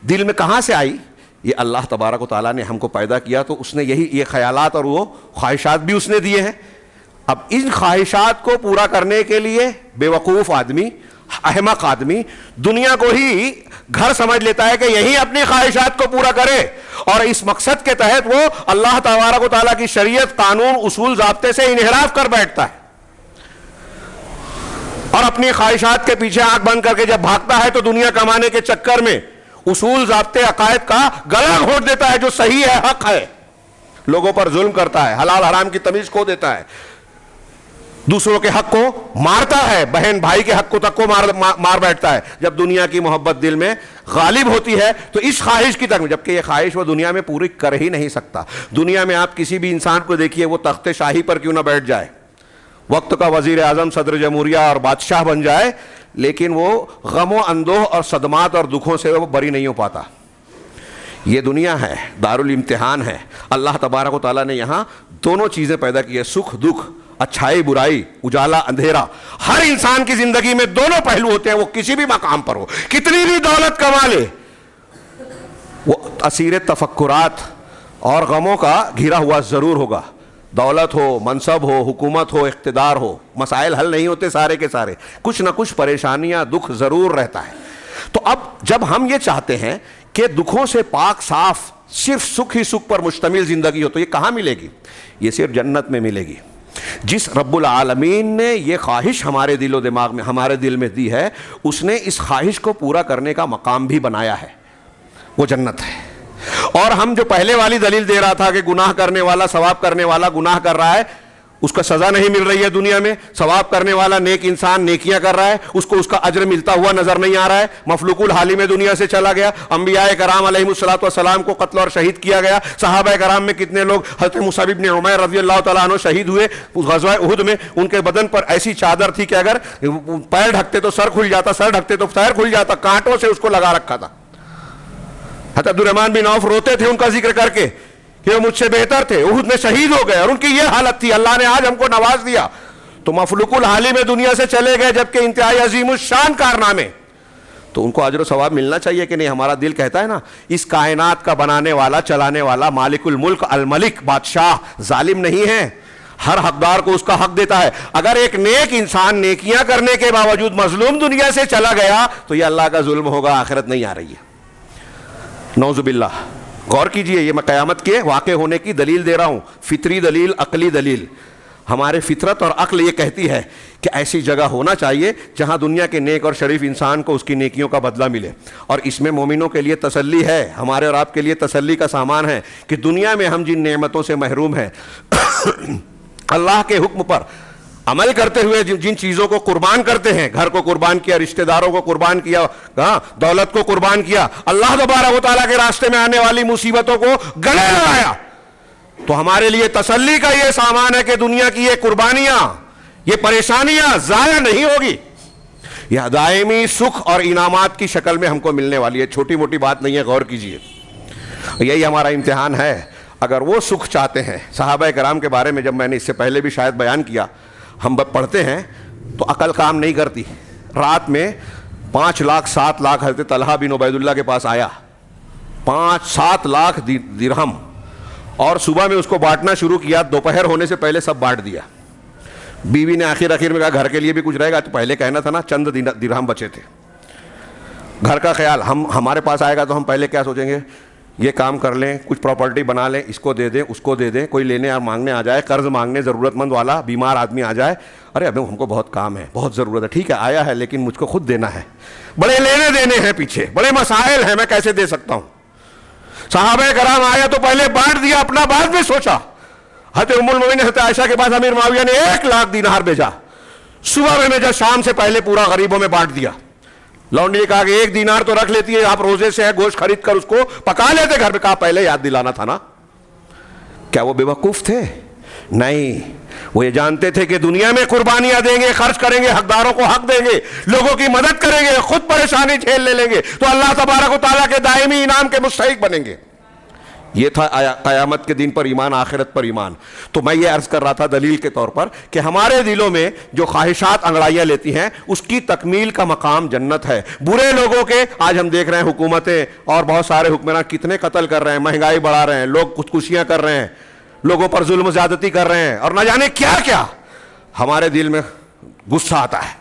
دل میں کہاں سے آئی؟ یہ اللہ تبارک و تعالیٰ نے ہم کو پیدا کیا تو اس نے یہ خیالات اور وہ خواہشات بھی اس نے دیے ہیں۔ اب ان خواہشات کو پورا کرنے کے لیے بے وقوف آدمی، احمق آدمی دنیا کو ہی گھر سمجھ لیتا ہے کہ یہی اپنی خواہشات کو پورا کرے، اور اس مقصد کے تحت وہ اللہ تبارک و تعالیٰ کی شریعت، قانون، اصول، ضابطے سے انحراف کر بیٹھتا ہے، اور اپنی خواہشات کے پیچھے آنکھ بند کر کے جب بھاگتا ہے تو دنیا کمانے کے چکر میں اصول، ضابطے، عقائد کا گلا گھونٹ دیتا ہے، جو صحیح ہے، حق ہے، لوگوں پر ظلم کرتا ہے، حلال حرام کی تمیز کھو دیتا ہے، دوسروں کے حق کو مارتا ہے، بہن بھائی کے حق کو تک کو مار بیٹھتا ہے۔ جب دنیا کی محبت دل میں غالب ہوتی ہے تو اس خواہش کی تک، جبکہ یہ خواہش وہ دنیا میں پوری کر ہی نہیں سکتا۔ دنیا میں آپ کسی بھی انسان کو دیکھیے، وہ تخت شاہی پر کیوں نہ بیٹھ جائے، وقت کا وزیر اعظم، صدر جمہوریہ اور بادشاہ بن جائے، لیکن وہ غم و اندوہ اور صدمات اور دکھوں سے وہ بری نہیں ہو پاتا۔ یہ دنیا ہے، دارالامتحان ہے۔ اللہ تبارک و تعالیٰ نے یہاں دونوں چیزیں پیدا کی ہے، سکھ دکھ، اچھائی برائی، اجالا اندھیرا۔ ہر انسان کی زندگی میں دونوں پہلو ہوتے ہیں، وہ کسی بھی مقام پر ہو، کتنی بھی دولت کما لے، وہ اسیر تفکرات اور غموں کا گھرا ہوا ضرور ہوگا۔ دولت ہو، منصب ہو، حکومت ہو، اقتدار ہو، مسائل حل نہیں ہوتے سارے کے سارے، کچھ نہ کچھ پریشانیاں، دکھ ضرور رہتا ہے۔ تو اب جب ہم یہ چاہتے ہیں کہ دکھوں سے پاک صاف، صرف سکھ ہی سکھ پر مشتمل زندگی ہو، تو یہ کہاں ملے گی؟ یہ صرف جنت میں ملے گی۔ جس رب العالمین نے یہ خواہش ہمارے دل و دماغ میں، ہمارے دل میں دی ہے، اس نے اس خواہش کو پورا کرنے کا مقام بھی بنایا ہے، وہ جنت ہے۔ اور ہم جو پہلے والی دلیل دے رہا تھا کہ گناہ کرنے والا، ثواب کرنے والا گناہ کر رہا ہے، اس کا سزا نہیں مل رہی ہے دنیا میں، ثواب کرنے والا نیک انسان نیکیاں کر رہا ہے، اس کو اس کا اجر ملتا ہوا نظر نہیں آ رہا ہے، مفلوق الحالی میں دنیا سے چلا گیا، انبیاء کرام علیہ الصلوۃ والسلام کو قتل اور شہید کیا گیا، صحابہ کرام میں کتنے لوگ، حضرت مصعب بن عمیر رضی اللہ تعالیٰ عنہ شہید ہوئے غزوہ احد میں، ان کے بدن پر ایسی چادر تھی کہ اگر پیر ڈھکتے تو سر کھل جاتا، سر ڈھکتے تو پیر کھل جاتا، کانٹوں سے اس کو لگا رکھا تھا۔ حضرت عبدالرحمن بن عوف روتے تھے ان کا ذکر کر کے کہ وہ مجھ سے بہتر تھے، احد میں شہید ہو گئے، اور ان کی یہ حالت تھی، اللہ نے آج ہم کو نواز دیا۔ تو مفلوق الحالی میں دنیا سے چلے گئے، جبکہ انتہائی عظیم الشان کارنامے، تو ان کو اجر و ثواب ملنا چاہیے کہ نہیں؟ ہمارا دل کہتا ہے نا، اس کائنات کا بنانے والا، چلانے والا، مالک الملک، الملک، بادشاہ ظالم نہیں ہے، ہر حقدار کو اس کا حق دیتا ہے۔ اگر ایک نیک انسان نیکیاں کرنے کے باوجود مظلوم دنیا سے چلا گیا تو یہ اللہ کا ظلم ہوگا، آخرت نہیں آ رہی ہے، نعوذ باللہ۔ غور کیجئے، یہ میں قیامت کے واقع ہونے کی دلیل دے رہا ہوں، فطری دلیل، عقلی دلیل۔ ہمارے فطرت اور عقل یہ کہتی ہے کہ ایسی جگہ ہونا چاہیے جہاں دنیا کے نیک اور شریف انسان کو اس کی نیکیوں کا بدلہ ملے. اور اس میں مومنوں کے لیے تسلی ہے, ہمارے اور آپ کے لیے تسلی کا سامان ہے کہ دنیا میں ہم جن نعمتوں سے محروم ہیں, اللہ کے حکم پر عمل کرتے ہوئے جن چیزوں کو قربان کرتے ہیں, گھر کو قربان کیا, رشتہ داروں کو قربان کیا, دولت کو قربان کیا, اللہ تبارک و تعالیٰ کے راستے میں آنے والی مصیبتوں کو گلے لگایا, تو ہمارے لیے تسلی کا یہ سامان ہے کہ دنیا کی یہ قربانیاں, یہ پریشانیاں ضائع نہیں ہوگی, یہ دائمی سکھ اور انعامات کی شکل میں ہم کو ملنے والی ہے. چھوٹی موٹی بات نہیں ہے, غور کیجئے. یہی ہمارا امتحان ہے. اگر وہ سکھ چاہتے ہیں, صحابہ کرام کے بارے میں جب میں نے اس سے پہلے بھی شاید بیان کیا, ہم پڑھتے ہیں تو عقل کام نہیں کرتی. رات میں 5 لاکھ 7 لاکھ حضرت طلحہ بن عبید اللہ کے پاس آیا, 5-7 لاکھ درہم, اور صبح میں اس کو بانٹنا شروع کیا. دوپہر ہونے سے پہلے سب بانٹ دیا. بیوی نے آخر میں کہا گھر کے لیے بھی کچھ رہے گا, تو پہلے کہنا تھا نا, چند درہم بچے تھے. گھر کا خیال, ہمارے پاس آئے گا تو ہم پہلے کیا سوچیں گے, یہ کام کر لیں, کچھ پراپرٹی بنا لیں, اس کو دے دیں, اس کو دے دیں, کوئی لینے اور مانگنے آ جائے, قرض مانگنے ضرورت مند والا بیمار آدمی آ جائے, ارے ابھی ہم کو بہت کام ہے, بہت ضرورت ہے, ٹھیک ہے آیا ہے لیکن مجھ کو خود دینا ہے. بڑے لینے دینے ہیں پیچھے, بڑے مسائل ہیں, میں کیسے دے سکتا ہوں. صحابہ کرام آیا تو پہلے بانٹ دیا, اپنا بعد میں سوچا. حضرت ام المؤمنین حضرت عائشہ کے پاس امیر معاویہ نے 1 لاکھ دینار بھیجا, صبح میں بھیجا, شام سے پہلے پورا غریبوں میں بانٹ دیا. لونڈی نے کہا کہ 1 دینار تو رکھ لیتی ہے, آپ روزے سے ہے, گوشت خرید کر اس کو پکا لیتے گھر پہ. کہا پہلے یاد دلانا تھا نا. کیا وہ بے وقوف تھے؟ نہیں, وہ یہ جانتے تھے کہ دنیا میں قربانیاں دیں گے, خرچ کریں گے, حقداروں کو حق دیں گے, لوگوں کی مدد کریں گے, خود پریشانی جھیل لیں گے, تو اللہ تبارک و تعالیٰ کے دائمی انعام کے مستحق بنیں گے. یہ تھا قیامت کے دن پر ایمان, آخرت پر ایمان. تو میں یہ عرض کر رہا تھا دلیل کے طور پر کہ ہمارے دلوں میں جو خواہشات انگڑائیاں لیتی ہیں, اس کی تکمیل کا مقام جنت ہے. برے لوگوں کے آج ہم دیکھ رہے ہیں, حکومتیں اور بہت سارے حکمران کتنے قتل کر رہے ہیں, مہنگائی بڑھا رہے ہیں, لوگ خودکشیاں کر رہے ہیں, لوگوں پر ظلم و زیادتی کر رہے ہیں, اور نہ جانے کیا کیا. ہمارے دل میں غصہ آتا ہے,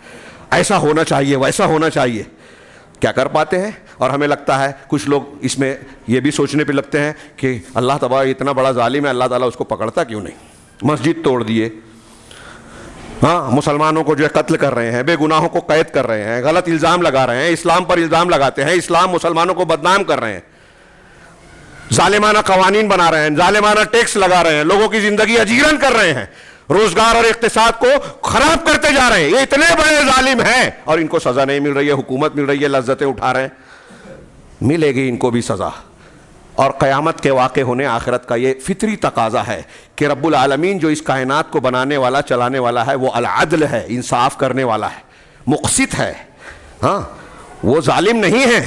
ایسا ہونا چاہیے, ویسا ہونا چاہیے. کیا کر پاتے ہیں؟ اور ہمیں لگتا ہے کچھ لوگ اس میں یہ بھی سوچنے پہ لگتے ہیں کہ اللہ تبارک اتنا بڑا ظالم ہے, اللہ تعالیٰ اس کو پکڑتا کیوں نہیں. مسجد توڑ دیے, مسلمانوں کو جو ہے قتل کر رہے ہیں, بے گناہوں کو قید کر رہے ہیں, غلط الزام لگا رہے ہیں, اسلام پر الزام لگاتے ہیں, اسلام مسلمانوں کو بدنام کر رہے ہیں, ظالمانہ قوانین بنا رہے ہیں, ظالمانہ ٹیکس لگا رہے ہیں, لوگوں کی زندگی اجیرن کر رہے ہیں, روزگار اور اقتصاد کو خراب کرتے جا رہے ہیں. یہ اتنے بڑے ظالم ہیں اور ان کو سزا نہیں مل رہی ہے, حکومت مل رہی ہے, لذتیں اٹھا رہے ہیں. ملے گی ان کو بھی سزا. اور قیامت کے واقع ہونے آخرت کا یہ فطری تقاضا ہے کہ رب العالمین جو اس کائنات کو بنانے والا, چلانے والا ہے, وہ العدل ہے, انصاف کرنے والا ہے, مقسط ہے, وہ ظالم نہیں ہے.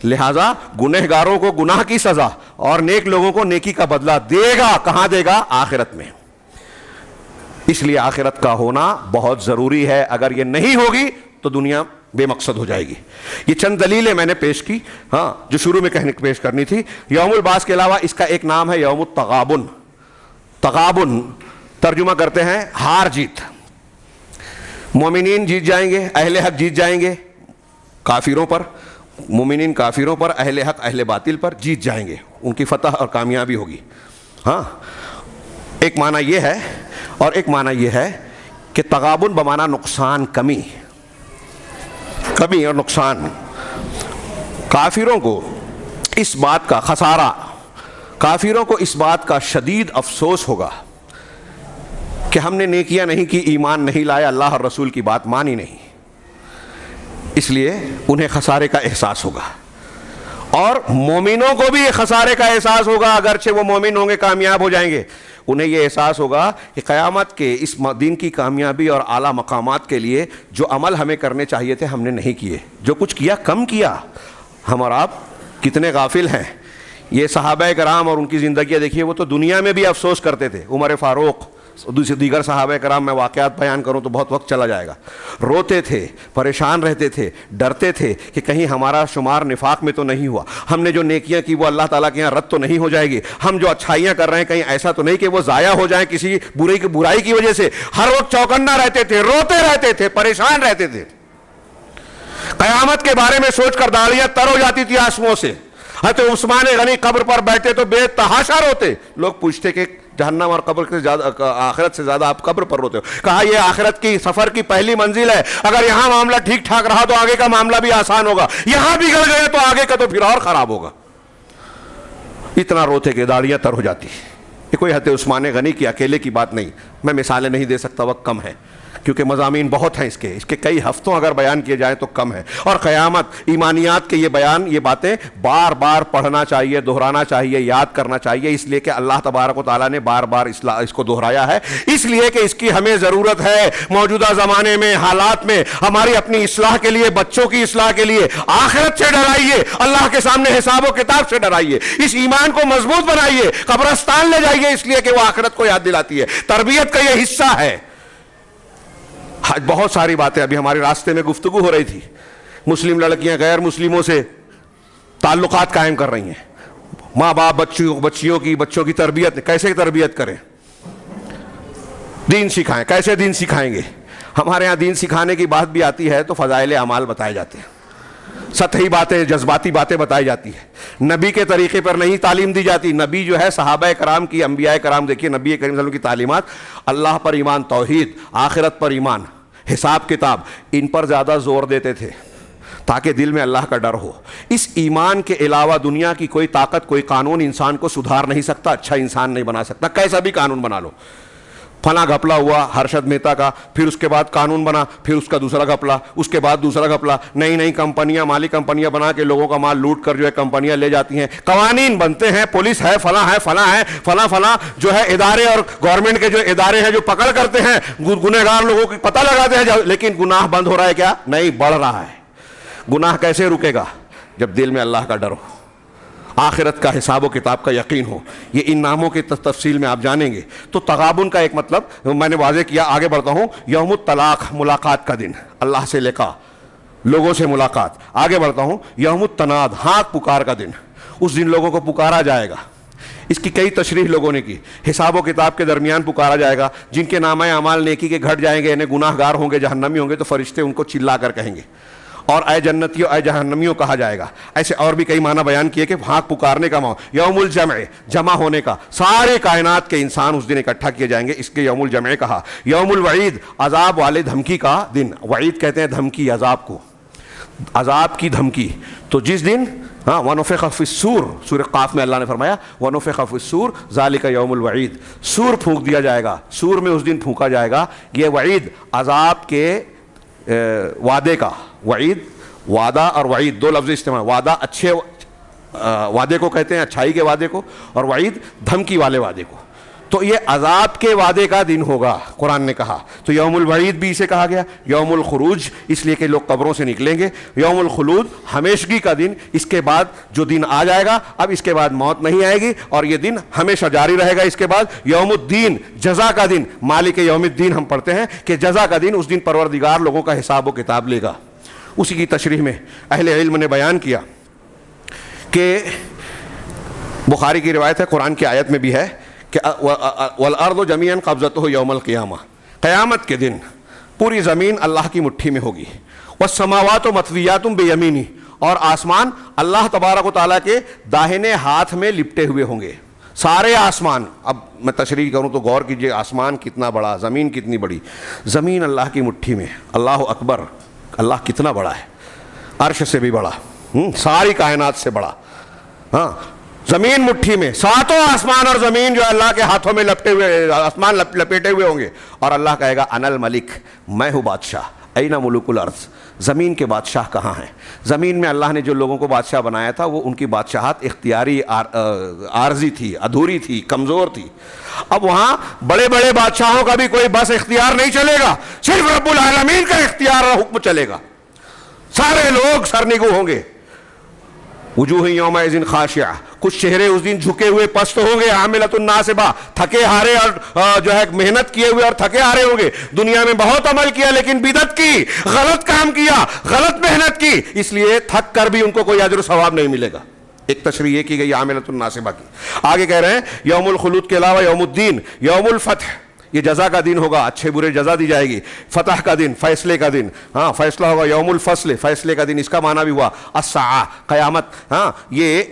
لہذا گنہگاروں کو گناہ کی سزا اور نیک لوگوں کو نیکی کا بدلہ دے گا. کہاں دے گا؟ آخرت میں. اس لیے آخرت کا ہونا بہت ضروری ہے. اگر یہ نہیں ہوگی تو دنیا بے مقصد ہو جائے گی. یہ چند دلیلیں میں نے پیش کی, جو شروع میں پیش کرنی تھی. یوم البعث کے علاوہ اس کا ایک نام ہے یوم التغابن. تغابن ترجمہ کرتے ہیں ہار جیت. مومنین جیت جائیں گے, اہل حق جیت جائیں گے کافروں پر, مومنین کافروں پر, اہل حق اہل باطل پر جیت جائیں گے, ان کی فتح اور کامیابی ہوگی. ایک معنی یہ ہے, اور ایک معنی یہ ہے کہ تغابن بمعنی نقصان, کمی اور نقصان. کافروں کو اس بات کا خسارہ, کافروں کو اس بات کا شدید افسوس ہوگا کہ ہم نے نیکیاں نہیں کی, ایمان نہیں لایا, اللہ اور رسول کی بات مانی نہیں, اس لیے انہیں خسارے کا احساس ہوگا. اور مومنوں کو بھی یہ خسارے کا احساس ہوگا, اگرچہ وہ مومن ہوں گے, کامیاب ہو جائیں گے. انہیں یہ احساس ہوگا کہ قیامت کے اس دین کی کامیابی اور اعلیٰ مقامات کے لیے جو عمل ہمیں کرنے چاہیے تھے ہم نے نہیں کیے, جو کچھ کیا کم کیا. ہم اور آپ کتنے غافل ہیں. یہ صحابہ کرام اور ان کی زندگیاں دیکھیے, وہ تو دنیا میں بھی افسوس کرتے تھے. عمر فاروق, دیگر صحابہ کرام, میں واقعات بیان کروں تو بہت وقت چلا جائے گا, روتے تھے, پریشان رہتے تھے, ڈرتے تھے کہ کہیں ہمارا شمار نفاق میں تو نہیں ہوا, ہم نے جو نیکیاں کی وہ اللہ تعالیٰ کے یہاں رد تو نہیں ہو جائے گی, ہم جو اچھائیاں کر رہے ہیں کہیں ایسا تو نہیں کہ وہ ضائع ہو جائیں کسی برائی کی وجہ سے. ہر وقت چوکنا رہتے تھے, روتے رہتے تھے, پریشان رہتے تھے. قیامت کے بارے میں سوچ کر داڑیاں تر ہو جاتی تھی آنسوؤں سے. حضرت عثمان غنی قبر پر بیٹھے تو بے تحاشا روتے. لوگ پوچھتے کہ جہنم اور قبر سے زیادہ، آخرت سے زیادہ آپ قبر پر روتے ہو. کہا یہ آخرت کی سفر کی پہلی منزل ہے، اگر یہاں معاملہ ٹھیک ٹھاک رہا تو آگے کا معاملہ بھی آسان ہوگا، یہاں بگڑ گئے تو آگے کا تو پھر اور خراب ہوگا. اتنا روتے کہ داڑیاں تر ہو جاتی. یہ کوئی حضرت عثمان غنی کی اکیلے کی بات نہیں، میں مثالیں نہیں دے سکتا، وقت کم ہے کیونکہ مضامین بہت ہیں، اس کے کئی ہفتوں اگر بیان کیے جائیں تو کم ہے. اور قیامت، ایمانیات کے یہ بیان، یہ باتیں بار بار پڑھنا چاہیے، دہرانا چاہیے، یاد کرنا چاہیے، اس لیے کہ اللہ تبارک و تعالیٰ نے بار بار اس کو دہرایا ہے، اس لیے کہ اس کی ہمیں ضرورت ہے. موجودہ زمانے میں، حالات میں ہماری اپنی اصلاح کے لیے، بچوں کی اصلاح کے لیے آخرت سے ڈرائیے، اللہ کے سامنے حساب و کتاب سے ڈرائیے، اس ایمان کو مضبوط بنائیے، قبرستان لے جائیے، اس لیے کہ وہ آخرت کو یاد دلاتی ہے. تربیت کا یہ حصہ ہے. بہت ساری باتیں ابھی ہمارے راستے میں گفتگو ہو رہی تھی. مسلم لڑکیاں غیر مسلموں سے تعلقات قائم کر رہی ہیں. ماں باپ بچوں کی تربیت، کیسے تربیت کریں؟ دین سکھائیں. کیسے دین سکھائیں گے؟ ہمارے ہاں دین سکھانے کی بات بھی آتی ہے تو فضائل اعمال بتائے جاتے ہیں، سطحی باتیں، جذباتی باتیں بتائی جاتی ہیں، نبی کے طریقے پر نہیں تعلیم دی جاتی. نبی جو ہے صحابہ کرام کی، انبیاء کرام، دیکھیے نبی کریم صلی اللہ علیہ وسلم کی تعلیمات اللہ پر ایمان، توحید، آخرت پر ایمان، حساب کتاب، ان پر زیادہ زور دیتے تھے تاکہ دل میں اللہ کا ڈر ہو. اس ایمان کے علاوہ دنیا کی کوئی طاقت، کوئی قانون انسان کو سدھار نہیں سکتا، اچھا انسان نہیں بنا سکتا. کیسا بھی قانون بنا لو، فلاں گھپلا ہوا ہرشد مہتا کا، پھر اس کے بعد قانون بنا، پھر اس کا دوسرا گھپلا، اس کے بعد دوسرا گھپلا، نئی کمپنیاں، مالی کمپنیاں بنا کے لوگوں کا مال لوٹ کر جو ہے کمپنیاں لے جاتی ہیں. قوانین بنتے ہیں، پولیس ہے، فلاں ہے، فلاں ہے، فلاں جو ہے ادارے اور گورنمنٹ کے جو ادارے ہیں جو پکڑ کرتے ہیں گنہگار لوگوں کی، پتہ لگاتے ہیں، لیکن گناہ بند ہو رہا ہے کیا؟ نہیں، بڑھ رہا ہے. گناہ کیسے رکے گا؟ جب دل میں اللہ کا ڈر ہو، آخرت کا حساب و کتاب کا یقین ہو. یہ ان ناموں کی تفصیل میں آپ جانیں گے. تو تغابن کا ایک مطلب میں نے واضح کیا. آگے بڑھتا ہوں. یوم الطلاق، ملاقات کا دن، اللہ سے لقاء، لوگوں سے ملاقات. آگے بڑھتا ہوں. یوم التناد، ہانک پکار کا دن، اس دن لوگوں کو پکارا جائے گا. اس کی کئی تشریح لوگوں نے کی. حساب و کتاب کے درمیان پکارا جائے گا. جن کے نامہ اعمال نیکی کے گھٹ جائیں گے، یعنی گناہ گار ہوں گے، جہنمی ہوں گے، تو فرشتے ان کو چلا کر کہیں گے اور اے جنتیوں، اے جہنمیوں کہا جائے گا. ایسے اور بھی کئی معنی بیان کیے کہ ہانک پکارنے کا معنی. یوم الجمع، جمع ہونے کا، سارے کائنات کے انسان اس دن اکٹھا کیے جائیں گے، اس کے یوم الجمع کہا. یوم الوعید، عذاب والے دھمکی کا دن. وعید کہتے ہیں دھمکی، عذاب کو، عذاب کی دھمکی. تو جس دن وَنُفِخَ فِي الصُّورِ، سورہ قاف میں اللہ نے فرمایا وَنُفِخَ فِي الصُّورِ ذَلِكَ یوم الوعید. سور پھونک دیا جائے گا، سور میں اس دن پھونکا جائے گا. یہ وعید عذاب کے وعدے کا. وعید، وعدہ اور وعید دو لفظ استعمال. وعدہ اچھے وعدے کو کہتے ہیں، اچھائی کے وعدے کو، اور وعید دھمکی والے وعدے کو. تو یہ عذاب کے وعدے کا دن ہوگا، قرآن نے کہا. تو یوم الوعید بھی اسے کہا گیا. یوم الخروج، اس لیے کہ لوگ قبروں سے نکلیں گے. یوم الخلود، ہمیشگی کا دن. اس کے بعد جو دن آ جائے گا، اب اس کے بعد موت نہیں آئے گی اور یہ دن ہمیشہ جاری رہے گا. اس کے بعد یوم الدین، جزا کا دن. مالک یوم الدین ہم پڑھتے ہیں کہ جزا کا دن، اس دن پروردگار لوگوں کا حساب و کتاب لے گا. اسی کی تشریح میں اہل علم نے بیان کیا کہ بخاری کی روایت ہے، قرآن کی آیت میں بھی ہے کہ وَالْأَرْضُ جَمِيعًا قَبْضَتُهُ يَوْمَ الْقِيَامَةِ، قیامت کے دن پوری زمین اللہ کی مٹھی میں ہوگی. وَالسَّمَاوَاتُ مَطْوِيَّاتٌ بِيَمِينِهِ، اور آسمان اللہ تبارک و تعالیٰ کے داہنے ہاتھ میں لپٹے ہوئے ہوں گے. سارے آسمان. اب میں تشریح کروں تو غور کیجئے، آسمان کتنا بڑا، زمین کتنی بڑی. زمین اللہ کی مٹھی میں. اللہ اکبر، اللہ کتنا بڑا ہے، عرش سے بھی بڑا، ساری کائنات سے بڑا. ہاں، زمین مٹھی میں، ساتوں آسمان اور زمین جو اللہ کے ہاتھوں میں لپٹے ہوئے، آسمان لپیٹے ہوئے ہوں گے. اور اللہ کہے گا انا الملک، میں ہوں بادشاہ. اینا ملوک الارض، زمین کے بادشاہ کہاں ہیں؟ زمین میں اللہ نے جو لوگوں کو بادشاہ بنایا تھا وہ ان کی بادشاہت اختیاری، عارضی تھی، ادھوری تھی، کمزور تھی. اب وہاں بڑے بڑے بادشاہوں کا بھی کوئی بس اختیار نہیں چلے گا، صرف رب العالمین کا اختیار اور حکم چلے گا. سارے لوگ سرنگو ہوں گے. وجوہ یومئذ خاشعہ، کچھ چہرے اس دن جھکے ہوئے پست ہوں گے. عاملۃ ناصبہ، تھکے ہارے اور جو ہے محنت کیے ہوئے اور تھکے ہارے ہوں گے. دنیا میں بہت عمل کیا لیکن بدعت کی، غلط کام کیا، غلط محنت کی، اس لیے تھک کر بھی ان کو کوئی اجر و ثواب نہیں ملے گا. ایک تشریح یہ کی گئی عاملۃ الناصبہ کی. آگے کہہ رہے ہیں یوم الخلود کے علاوہ یوم الدین، یوم الفتح، یہ جزا کا دن ہوگا، اچھے برے جزا دی جائے گی. فتح کا دن، فیصلے کا دن، ہاں فیصلہ ہوگا، یوم الفصل، فیصلے کا دن. اس کا معنی بھی ہوا الساعہ، قیامت. ہاں یہ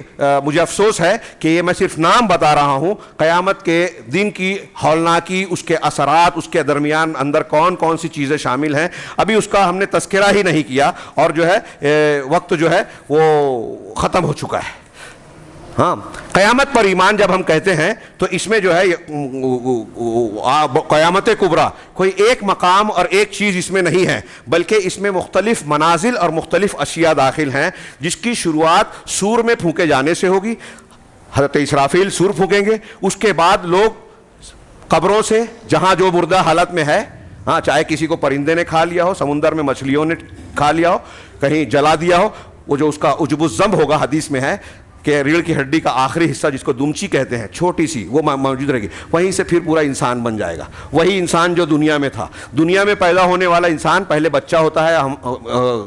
مجھے افسوس ہے کہ یہ میں صرف نام بتا رہا ہوں. قیامت کے دن کی ہولناکی، اس کے اثرات، اس کے درمیان اندر کون کون سی چیزیں شامل ہیں، ابھی اس کا ہم نے تذکرہ ہی نہیں کیا، اور جو ہے وقت جو ہے وہ ختم ہو چکا ہے. ہاں قیامت پر ایمان جب ہم کہتے ہیں تو اس میں جو ہے قیامت کبریٰ کوئی ایک مقام اور ایک چیز اس میں نہیں ہے، بلکہ اس میں مختلف منازل اور مختلف اشیاء داخل ہیں، جس کی شروعات سور میں پھونکے جانے سے ہوگی. حضرت اسرافیل سور پھونکیں گے، اس کے بعد لوگ قبروں سے جہاں جو مردہ حالت میں ہے، ہاں چاہے کسی کو پرندے نے کھا لیا ہو، سمندر میں مچھلیوں نے کھا لیا ہو، کہیں جلا دیا ہو، وہ جو اس کا عجب الذنب ہوگا، حدیث میں ہے کہ ریڑھ کی ہڈی کا آخری حصہ جس کو دمچی کہتے ہیں، چھوٹی سی، وہ موجود رہے گی، وہیں سے پھر پورا انسان بن جائے گا. وہی انسان جو دنیا میں تھا. دنیا میں پیدا ہونے والا انسان پہلے بچہ ہوتا ہے،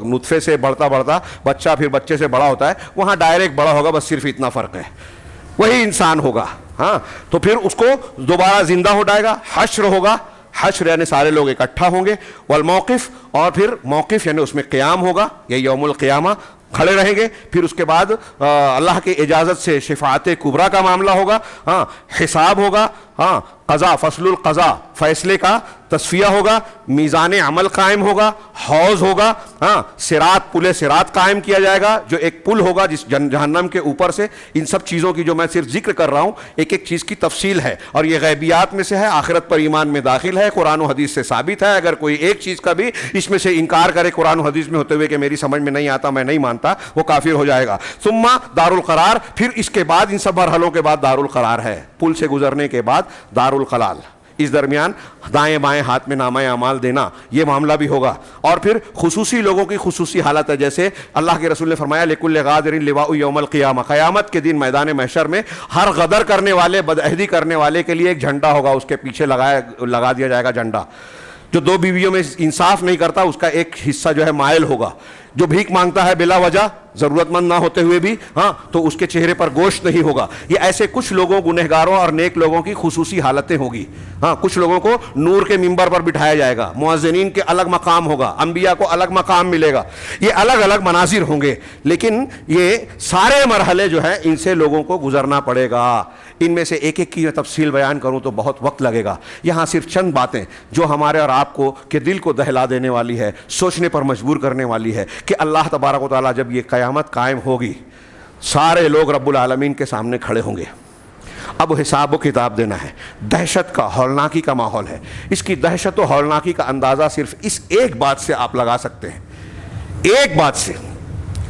نطفے سے بڑھتا بڑھتا بچہ، پھر بچے سے بڑا ہوتا ہے، وہاں ڈائریکٹ بڑا ہوگا، بس صرف اتنا فرق ہے، وہی انسان ہوگا. ہاں تو پھر اس کو دوبارہ زندہ ہو جائے گا، حشر ہوگا، حشر یعنی سارے لوگ اکٹھا ہوں گے، والموقف، اور پھر موقف یعنی اس میں قیام ہوگا، یہ یوم القیامہ، کھڑے رہیں گے. پھر اس کے بعد اللہ کی اجازت سے شفاعت کبریٰ کا معاملہ ہوگا. ہاں حساب ہوگا، ہاں قضا، فصل القضا، فیصلے کا تصفیہ ہوگا، میزان عمل قائم ہوگا، حوض ہوگا، ہاں صراط، پل صراط قائم کیا جائے گا، جو ایک پل ہوگا جس جہنم کے اوپر سے. ان سب چیزوں کی جو میں صرف ذکر کر رہا ہوں، ایک ایک چیز کی تفصیل ہے، اور یہ غیبیات میں سے ہے، آخرت پر ایمان میں داخل ہے، قرآن و حدیث سے ثابت ہے. اگر کوئی ایک چیز کا بھی اس میں سے انکار کرے قرآن و حدیث میں ہوتے ہوئے کہ میری سمجھ میں نہیں آتا، میں نہیں مانتا، وہ کافر ہو جائے گا. ثم دار القرار، پھر اس کے بعد ان سب مرحلوں کے بعد دار القرار ہے، پل سے گزرنے کے بعد دار الخلال. اس درمیان دائیں بائیں ہاتھ میں نامہ اعمال دینا، یہ معاملہ بھی ہوگا. اور پھر خصوصی لوگوں کی خصوصی حالت ہے، جیسے اللہ کے رسول نے فرمایا لکل غادر لواء یوم القیامہ، قیامت کے دن میدان محشر میں ہر غدر کرنے والے، بدعہدی کرنے والے کے لیے ایک جھنڈا ہوگا، اس کے پیچھے لگا دیا جائے گا جھنڈا. جو دو بیویوں میں انصاف نہیں کرتا اس کا ایک حصہ جو ہے مائل ہوگا. جو بھیک مانگتا ہے بلا وجہ، ضرورت مند نہ ہوتے ہوئے بھی، ہاں تو اس کے چہرے پر گوشت نہیں ہوگا. یہ ایسے کچھ لوگوں، گنہگاروں اور نیک لوگوں کی خصوصی حالتیں ہوگی. ہاں کچھ لوگوں کو نور کے منبر پر بٹھایا جائے گا، مؤذنین کے الگ مقام ہوگا، انبیاء کو الگ مقام ملے گا. یہ الگ الگ مناظر ہوں گے، لیکن یہ سارے مرحلے جو ہیں ان سے لوگوں کو گزرنا پڑے گا. ان میں سے ایک ایک کی تفصیل بیان کروں تو بہت وقت لگے گا. یہاں صرف چند باتیں جو ہمارے اور آپ کو کے دل کو دہلا دینے والی ہے، سوچنے پر مجبور کرنے والی ہے کہ اللہ تبارک و تعالیٰ جب یہ قیامت قائم ہوگی، سارے لوگ رب العالمین کے سامنے کھڑے ہوں گے. اب حساب و کتاب دینا ہے. دہشت کا، ہولناکی کا ماحول ہے. اس کی دہشت و ہولناکی کا اندازہ صرف اس ایک بات سے آپ لگا سکتے ہیں، ایک بات سے.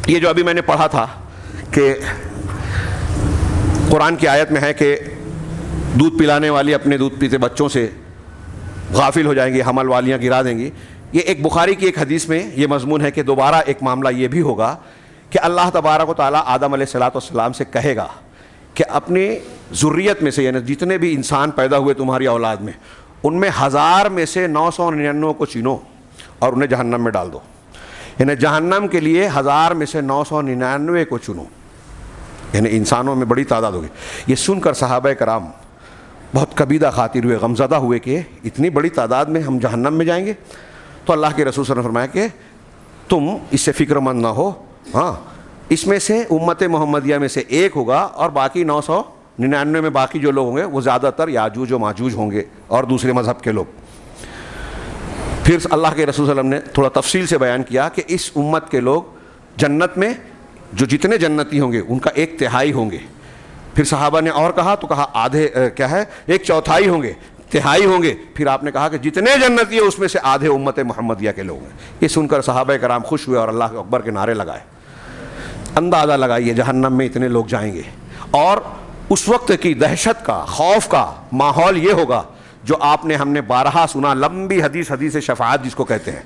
یہ جو ابھی میں نے پڑھا تھا کہ قرآن کی آیت میں ہے کہ دودھ پلانے والی اپنے دودھ پیتے بچوں سے غافل ہو جائیں گی، حمل والیاں گرا دیں گی. یہ ایک بخاری کی ایک حدیث میں یہ مضمون ہے کہ دوبارہ ایک معاملہ یہ بھی ہوگا کہ اللہ تبارک و تعالیٰ آدم علیہ السلام سے کہے گا کہ اپنی ذریت میں سے، یعنی جتنے بھی انسان پیدا ہوئے تمہاری اولاد میں، ان میں 1000 میں سے 999 کو چنو اور انہیں جہنم میں ڈال دو. یعنی جہنم کے لیے 1000 میں سے 999 کو چنو، یعنی انسانوں میں بڑی تعداد ہوگی. یہ سن کر صحابہ کرام بہت کبیدہ خاطر ہوئے، غمزدہ ہوئے کہ اتنی بڑی تعداد میں ہم جہنم میں جائیں گے. تو اللہ کے رسول صلی اللہ علیہ وسلم نے فرمایا کہ تم اس سے فکر مند نہ ہو، ہاں اس میں سے امت محمدیہ میں سے ایک ہوگا، اور باقی 999 میں باقی جو لوگ ہوں گے وہ زیادہ تر یاجوج و ماجوج ہوں گے اور دوسرے مذہب کے لوگ. پھر اللہ کے رسول صلی اللہ علیہ وسلم نے تھوڑا تفصیل سے بیان کیا کہ اس امت کے لوگ جنت میں جو جتنے جنتی ہوں گے ان کا 1/3 ہوں گے. پھر صحابہ نے اور کہا تو کہا آدھے کیا ہے 1/4 ہوں گے، تہائی ہوں گے. پھر آپ نے کہا کہ جتنے جنتی ہیں اس میں سے آدھے امت محمدیہ کے لوگ ہیں. یہ سن کر صحابہ کرام خوش ہوئے اور اللہ اکبر کے نعرے لگائے. اندازہ لگائیے جہنم میں اتنے لوگ جائیں گے، اور اس وقت کی دہشت کا، خوف کا ماحول یہ ہوگا جو آپ نے ہم نے بارہا سنا. لمبی حدیث شفاعت جس کو کہتے ہیں،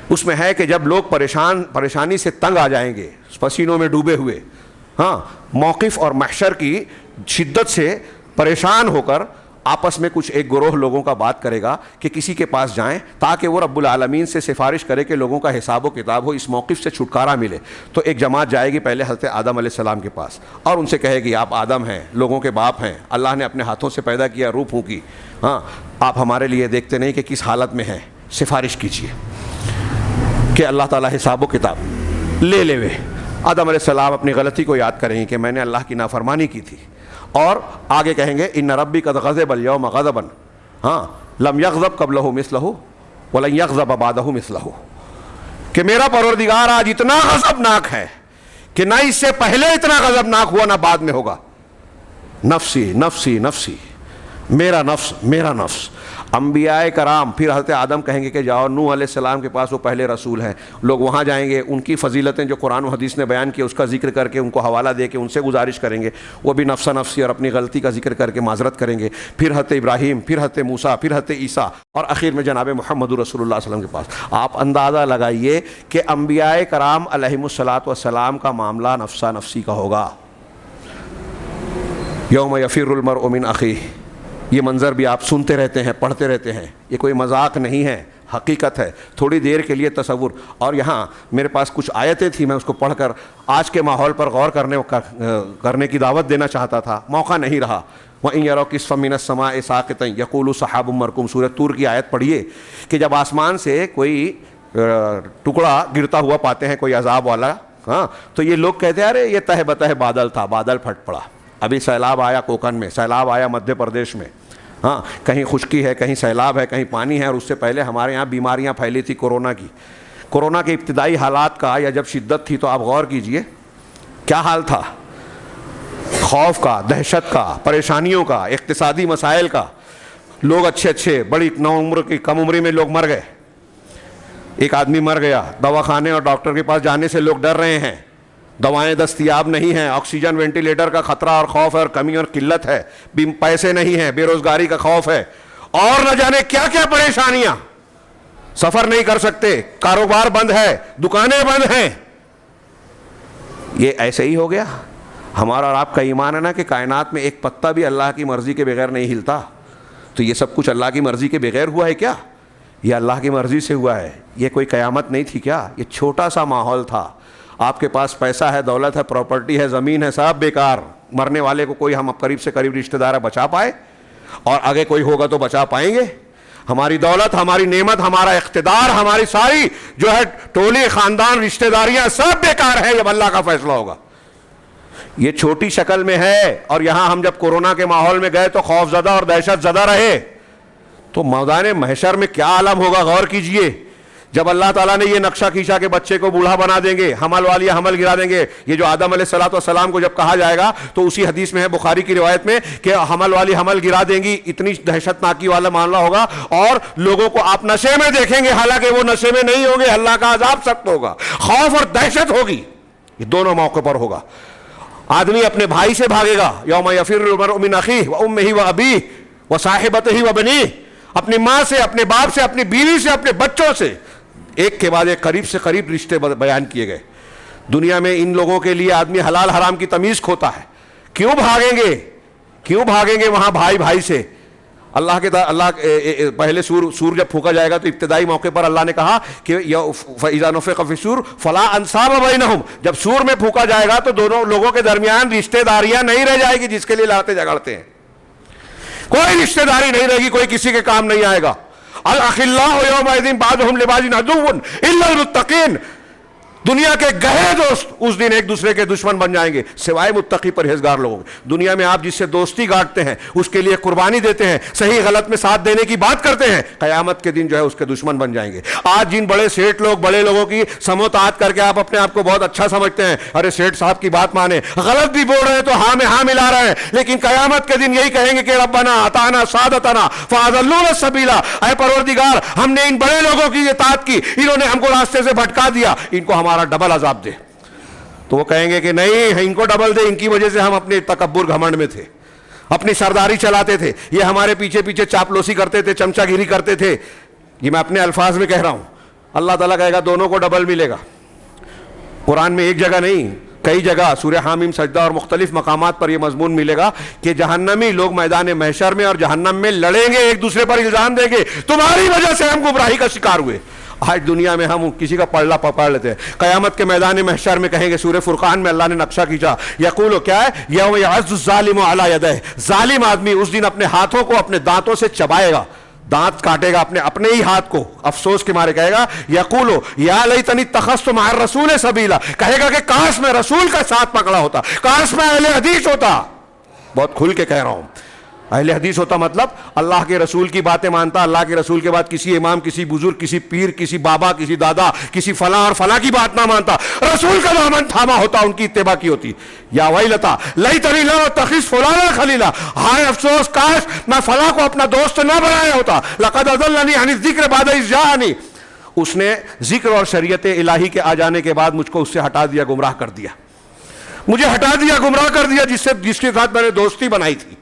اس میں ہے کہ جب لوگ پریشانی سے تنگ آ جائیں گے، پسینوں میں ڈوبے ہوئے، ہاں موقف اور محشر کی شدت سے پریشان ہو کر، آپس میں کچھ ایک گروہ لوگوں کا بات کرے گا کہ کسی کے پاس جائیں تاکہ وہ رب العالمین سے سفارش کرے کہ لوگوں کا حساب و کتاب ہو, اس موقف سے چھٹکارا ملے. تو ایک جماعت جائے گی پہلے حضرت آدم علیہ السلام کے پاس اور ان سے کہے گی آپ آدم ہیں, لوگوں کے باپ ہیں, اللہ نے اپنے ہاتھوں سے پیدا کیا, روح پھونکی, ہاں آپ ہمارے لیے دیکھتے نہیں کہ کس حالت میں ہیں, سفارش کیجیے کہ اللہ تعالیٰ حساب و کتاب لے لے. آدم علیہ السلام اپنی غلطی کو یاد کریں گے کہ میں نے اللہ کی نافرمانی کی تھی, اور آگے کہیں گے ان ربی قد غضب الیوم غضبا ہاں لم یغضب قبلہ مثلہ ولن یغضب بعدہ مثلہ, کہ میرا پروردگار آج اتنا غضبناک ہے کہ نہ اس سے پہلے اتنا غضبناک ہوا نہ بعد میں ہوگا. نفسی نفسی نفسی, میرا نفس میرا نفس. انبیاء کرام پھر حضرت آدم کہیں گے کہ جاؤ نوح علیہ السلام کے پاس, وہ پہلے رسول ہیں, لوگ وہاں جائیں گے, ان کی فضیلتیں جو قرآن و حدیث نے بیان کی اس کا ذکر کر کے ان کو حوالہ دے کے ان سے گزارش کریں گے, وہ بھی نفس نفسی اور اپنی غلطی کا ذکر کر کے معذرت کریں گے. پھر حضرت ابراہیم, پھر حضرت موسیٰ, پھر حضرت عیسیٰ, اور آخر میں جناب محمد رسول اللہ صلی اللہ علیہ وسلم کے پاس. آپ اندازہ لگائیے کہ انبیاء کرام علیہم الصلاۃ والسلام کا معاملہ نفسا نفسی کا ہوگا. یوم یفر المرء من اخیہ, یہ منظر بھی آپ سنتے رہتے ہیں, پڑھتے رہتے ہیں, یہ کوئی مذاق نہیں ہے, حقیقت ہے. تھوڑی دیر کے لیے تصور. اور یہاں میرے پاس کچھ آیتیں تھیں, میں اس کو پڑھ کر آج کے ماحول پر غور کرنے کی دعوت دینا چاہتا تھا, موقع نہیں رہا. وَإِن يَرَوْا كِسْفًا مِّنَ السَّمَاءِ سَاقِطًا يَقُولُ سَحَابٌ مَّرْكُومٌ, سورۃ طور کی آیت پڑھیے کہ جب آسمان سے کوئی ٹکڑا گرتا ہوا پاتے ہیں کوئی عذاب والا, ہاں تو یہ لوگ کہتے ہیں ارے یہ تہ بتہ بادل تھا, بادل پھٹ پڑا. ابھی سیلاب آیا کوکن میں, سیلاب آیا مدھیہ پردیش میں, ہاں کہیں خشکی ہے, کہیں سیلاب ہے, کہیں پانی ہے. اور اس سے پہلے ہمارے یہاں بیماریاں پھیلی تھی کورونا کی. کورونا کے ابتدائی حالات کا یا جب شدت تھی تو آپ غور کیجئے کیا حال تھا, خوف کا, دہشت کا, پریشانیوں کا, اقتصادی مسائل کا. لوگ اچھے بڑی نو عمر کی کم عمری میں لوگ مر گئے. ایک آدمی مر گیا, دواخانے اور ڈاکٹر کے پاس جانے سے لوگ ڈر رہے ہیں, دوائیں دستیاب نہیں ہیں, آکسیجن وینٹیلیٹر کا خطرہ اور خوف ہے اور کمی اور قلت ہے, پیسے نہیں ہیں, بے روزگاری کا خوف ہے, اور نہ جانے کیا کیا پریشانیاں. سفر نہیں کر سکتے, کاروبار بند ہے, دکانیں بند ہیں. یہ ایسے ہی ہو گیا. ہمارا اور آپ کا ایمان ہے نا کہ کائنات میں ایک پتا بھی اللہ کی مرضی کے بغیر نہیں ہلتا. تو یہ سب کچھ اللہ کی مرضی کے بغیر ہوا ہے کیا؟ یہ اللہ کی مرضی سے ہوا ہے. یہ کوئی قیامت نہیں تھی کیا؟ یہ چھوٹا سا ماحول تھا. آپ کے پاس پیسہ ہے, دولت ہے, پراپرٹی ہے, زمین ہے, سب بیکار. مرنے والے کو کوئی ہم قریب سے قریب رشتہ دار بچا پائے, اور آگے کوئی ہوگا تو بچا پائیں گے؟ ہماری دولت, ہماری نعمت, ہمارا اقتدار, ہماری ساری جو ہے ٹولی خاندان رشتہ داریاں سب بیکار ہیں جب اللہ کا فیصلہ ہوگا. یہ چھوٹی شکل میں ہے. اور یہاں ہم جب کورونا کے ماحول میں گئے تو خوف زدہ اور دہشت زدہ رہے, تو میدان محشر میں کیا عالم ہوگا غور کیجئے. جب اللہ تعالیٰ نے یہ نقشہ کھینچا کہ بچے کو بوڑھا بنا دیں گے, حمل والی حمل گرا دیں گے. یہ جو آدم علیہ السلام کو جب کہا جائے گا تو اسی حدیث میں ہے بخاری کی روایت میں کہ حمل والی حمل گرا دیں گی, اتنی دہشت ناکی والا معاملہ ہوگا. اور لوگوں کو آپ نشے میں دیکھیں گے, حالانکہ وہ نشے میں نہیں ہوں گے. اللہ کا عذاب سخت ہوگا, خوف اور دہشت ہوگی. یہ دونوں موقع پر ہوگا. آدمی اپنے بھائی سے بھاگے گا, یوم یفر المرء من اخیہ وامہ وابیہ وصاحبتہ وبنیہ, اپنی ماں سے, اپنے باپ سے, اپنی بیوی سے, اپنے بچوں سے, ایک کے بعد ایک قریب سے قریب رشتے بیان کیے گئے. دنیا میں ان لوگوں کے لیے آدمی حلال حرام کی تمیز کھوتا ہے. کیوں بھاگیں گے, کیوں بھاگیں گے وہاں بھائی بھائی سے؟ اللہ پہلے سور جب پھونکا جائے گا تو ابتدائی موقع پر اللہ نے کہا کہ فَإِذَا نُفِخَ فِي الصُّورِ فَلَا أَنْسَابَ بَيْنَهُمْ, جب سور میں پھونکا جائے گا تو دونوں لوگوں کے درمیان رشتہ داریاں نہیں رہ جائے گی جس کے لیے لڑتے جھگڑتے ہیں. کوئی رشتہ داری نہیں رہے گی, کوئی کسی کے کام نہیں آئے گا. الاخلاء یومئذ بعضهم لبعض عدو الا المتقین, دنیا کے گہرے دوست اس دن ایک دوسرے کے دشمن بن جائیں گے سوائے متقی پرہیزگار لوگوں کے. دنیا میں آپ جس سے دوستی گاٹتے ہیں, اس کے لیے قربانی دیتے ہیں, صحیح غلط میں ساتھ دینے کی بات کرتے ہیں, قیامت کے دن جو ہے اس کے دشمن بن جائیں گے. آج جن بڑے سیٹ لوگ, بڑے لوگوں کی سموتات کر کے آپ اپنے آپ کو بہت اچھا سمجھتے ہیں, ارے سیٹ صاحب کی بات مانے, غلط بھی بول رہے ہیں تو ہاں میں ہاں ملا رہے ہیں, لیکن قیامت کے دن یہی کہیں گے کہ ربنا اطعنا سادتنا فاضلونا السبیل, اے پروردگار ہم نے ان بڑے لوگوں کی اطاعت کی, انہوں نے ہم کو راستے سے بھٹکا دیا, ان کو ہمارا ڈبل عذاب دے. تو وہ کہیں گے کہ نہیں, ان کو ڈبل دے, ان کی وجہ سے ہم اپنے تکبر گھمنڈ میں تھے, اپنی سرداری چلاتے تھے, یہ ہمارے پیچھے پیچھے چاپلوسی کرتے تھے, چمچا گیری کرتے تھے. یہ میں اپنے الفاظ میں کہہ رہا ہوں. اللہ تعالیٰ کہے گا دونوں کو ڈبل ملے گا. قرآن میں ایک جگہ نہیں, کئی جگہ سورہ حامیم سجدہ اور مختلف مقامات پر یہ مضمون ملے گا کہ جہنمی لوگ میدان محشر میں اور جہنم میں لڑیں گے، ایک دوسرے پر الزام دیں گے تمہاری وجہ سے ہم گمراہی کا شکار ہوئے۔ آج دنیا میں ہم کسی کا پلڑا پکڑ لیتے ہیں، قیامت کے میدان محشر میں کہیں گے، سورہ فرقان میں اللہ نے نقشہ کھینچا، یقول کیا ہے، یوم یعض الظالم علی یدیہ، ظالم آدمی اس دن اپنے ہاتھوں کو اپنے دانتوں سے چبائے گا، دانت کاٹے گا اپنے ہی ہاتھ کو، افسوس کے مارے کہے گا، یقول یا لیتنی اتخذت مع الرسول سبیلا، کہے گا کہ کاش میں رسول کا ساتھ پکڑا ہوتا، کاش میں اہل حدیث ہوتا۔ بہت کھل کے کہہ رہا ہوں، اہل حدیث ہوتا مطلب اللہ کے رسول کی باتیں مانتا، اللہ کے رسول کے بعد کسی امام، کسی بزرگ، کسی پیر، کسی بابا، کسی دادا، کسی فلاں اور فلاں کی بات نہ مانتا، رسول کا دامن تھاما ہوتا، ان کی اتباع کی ہوتی۔ یا ویلتا لیتنی لم اتخذ فلانا خلیلا، ہائے افسوس کاش میں فلاں کو اپنا دوست نہ بنایا ہوتا، لقد اضلنی عن الذکر بعد اذ جاءنی، اس نے ذکر اور شریعت الہی کے آ جانے کے بعد مجھ کو اس سے ہٹا دیا، گمراہ کر دیا، مجھے ہٹا دیا، گمراہ کر دیا، جس کے ساتھ میں نے دوستی بنائی تھی۔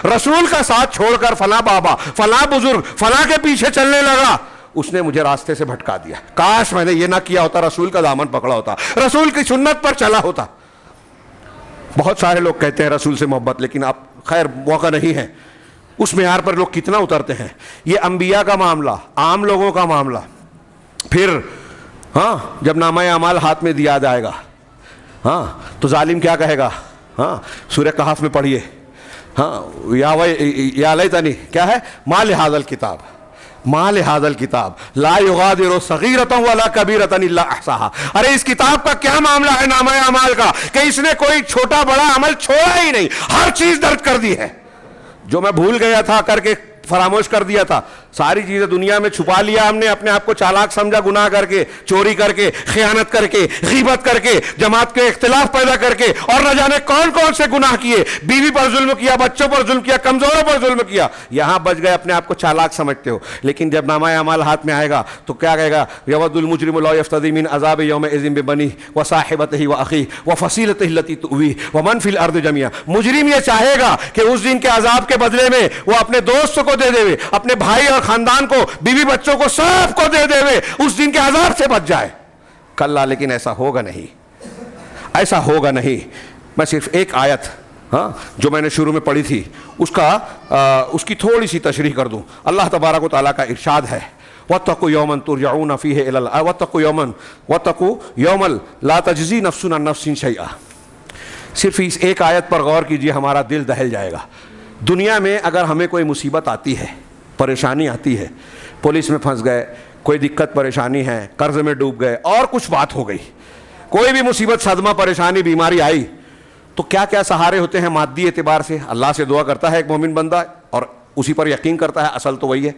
رسول کا ساتھ چھوڑ کر فلاں بابا، فلاں بزرگ، فلاں کے پیچھے چلنے لگا، اس نے مجھے راستے سے بھٹکا دیا۔ کاش میں نے یہ نہ کیا ہوتا، رسول کا دامن پکڑا ہوتا، رسول کی سنت پر چلا ہوتا۔ بہت سارے لوگ کہتے ہیں رسول سے محبت، لیکن اب خیر موقع نہیں ہے، اس معیار پر لوگ کتنا اترتے ہیں۔ یہ انبیاء کا معاملہ، عام لوگوں کا معاملہ۔ پھر ہاں جب نامہ اعمال ہاتھ میں دیا جائے گا، ہاں تو ظالم کیا کہے گا؟ ہاں سورہ کہف میں پڑھیے، ہاں یا لیتنی کیا ہے، ما لہذا الکتاب، ما لہذا الکتاب لا یغادر صغیرۃ ولا کبیرۃ الا احصاها، ارے اس کتاب کا کیا معاملہ ہے نامہ اعمال کا کہ اس نے کوئی چھوٹا بڑا عمل چھوڑا ہی نہیں، ہر چیز درج کر دی ہے۔ جو میں بھول گیا تھا کر کے فراموش کر دیا تھا، ساری چیزیں دنیا میں چھپا لیا ہم نے، اپنے آپ کو چالاک سمجھا، گناہ کر کے، چوری کر کے، خیانت کر کے، غیبت کر کے، جماعت کے اختلاف پیدا کر کے، اور نہ جانے کون کون سے گناہ کیے، بیوی پر ظلم کیا، بچوں پر ظلم کیا، کمزوروں پر ظلم کیا، یہاں بچ گئے، اپنے آپ کو چالاک سمجھتے ہو۔ لیکن جب نامہ اعمال ہاتھ میں آئے گا تو کیا کہے گا؟ یود المجرم لا یفتدی من عذاب یومئذ ببنیہ وصاحبتہ واخیہ وفصیلتہ التی تؤویہ ومن فی الارض جميعا، مجرم یہ چاہے گا کہ اس دن کے عذاب کے بدلے میں وہ اپنے دوست کو دے دے، اپنے بھائی اور خاندان کو، بیوی بچوں کو، سب کو دے دے، اس دن کے عذاب سے بچ جائے۔ کلا، لیکن ایسا ہوگا نہیں، ایسا ہوگا نہیں۔ میں صرف ایک آیت جو میں نے شروع میں پڑھی تھی اس کی تھوڑی سی تشریح کر دوں۔ اللہ تبارک و تعالیٰ کا ارشاد ہے، وَاتَّقُوا يَوْمًا تُرْجَعُونَ فِيهِ إِلَى اللَّهِ وَاتَّقُوا يَوْمًا لَا تَجْزِي نَفْسٌ عَن نَفْسٍ شَيْئًا۔ صرف اس ایک آیت پر غور کیجئے، ہمارا دل دہل جائے گا۔ دنیا میں اگر ہمیں کوئی مصیبت آتی ہے، پریشانی آتی ہے، پولیس میں پھنس گئے، کوئی دقت پریشانی ہے، قرض میں ڈوب گئے، اور کچھ بات ہو گئی، کوئی بھی مصیبت، صدمہ، پریشانی، بیماری آئی، تو کیا کیا سہارے ہوتے ہیں مادی اعتبار سے؟ اللہ سے دعا کرتا ہے ایک مومن بندہ اور اسی پر یقین کرتا ہے، اصل تو وہی ہے۔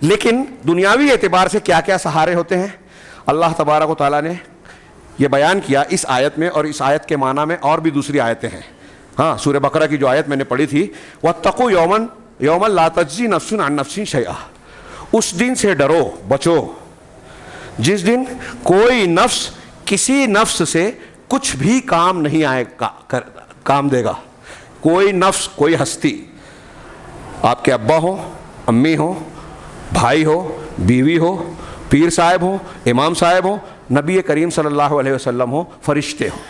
لیکن دنیاوی اعتبار سے کیا کیا سہارے ہوتے ہیں؟ اللہ تبارک و تعالیٰ نے یہ بیان کیا اس آیت میں، اور اس آیت کے معنی میں اور بھی دوسری آیتیں ہیں۔ ہاں سورہ بقرہ کی جو آیت میں نے پڑھی تھی، وَاتَّقُوا يَوْمًا لَا تَجْزِي نَفْسٌ عَن نَفْسٍ شَيْئًا، اس دن سے ڈرو، بچو، جس دن کوئی نفس کسی نفس سے کچھ بھی کام نہیں آئے کام دے گا۔ کوئی نفس، کوئی ہستی، آپ کے ابا ہو، امی ہو، بھائی ہو، بیوی ہو، پیر صاحب ہو، امام صاحب ہو، نبی کریم صلی اللہ علیہ وسلم ہو، فرشتے ہو،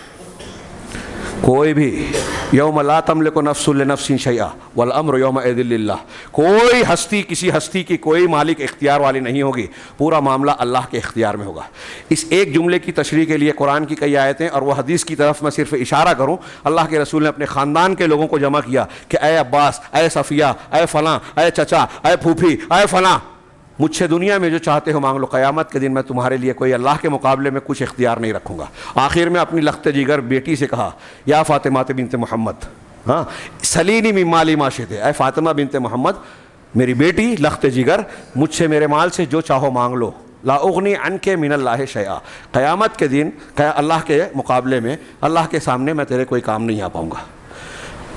کوئی بھی، یوم لا تملک نفس لنفس شیئا والامر یومئذ للہ، کوئی ہستی کسی ہستی کی کوئی مالک اختیار والی نہیں ہوگی، پورا معاملہ اللہ کے اختیار میں ہوگا۔ اس ایک جملے کی تشریح کے لیے قرآن کی کئی آیتیں اور وہ حدیث کی طرف میں صرف اشارہ کروں۔ اللہ کے رسول نے اپنے خاندان کے لوگوں کو جمع کیا کہ اے عباس، اے صفیہ، اے فلاں، اے چچا، اے پھوپھی، اے فلاں، مجھ سے دنیا میں جو چاہتے ہو مانگ لو، قیامت کے دن میں تمہارے لیے کوئی اللہ کے مقابلے میں کچھ اختیار نہیں رکھوں گا۔ آخر میں اپنی لخت جگر بیٹی سے کہا، یا فاطمہ بنت محمد، سلینی من مالی ما شئت، اے فاطمہ بنت محمد، میری بیٹی لخت جگر، مجھ سے میرے مال سے جو چاہو مانگ لو، لا اغنی عنک من اللہ شیئا، قیامت کے دن اللہ کے مقابلے میں، اللہ کے سامنے میں تیرے کوئی کام نہیں آ پاؤں گا۔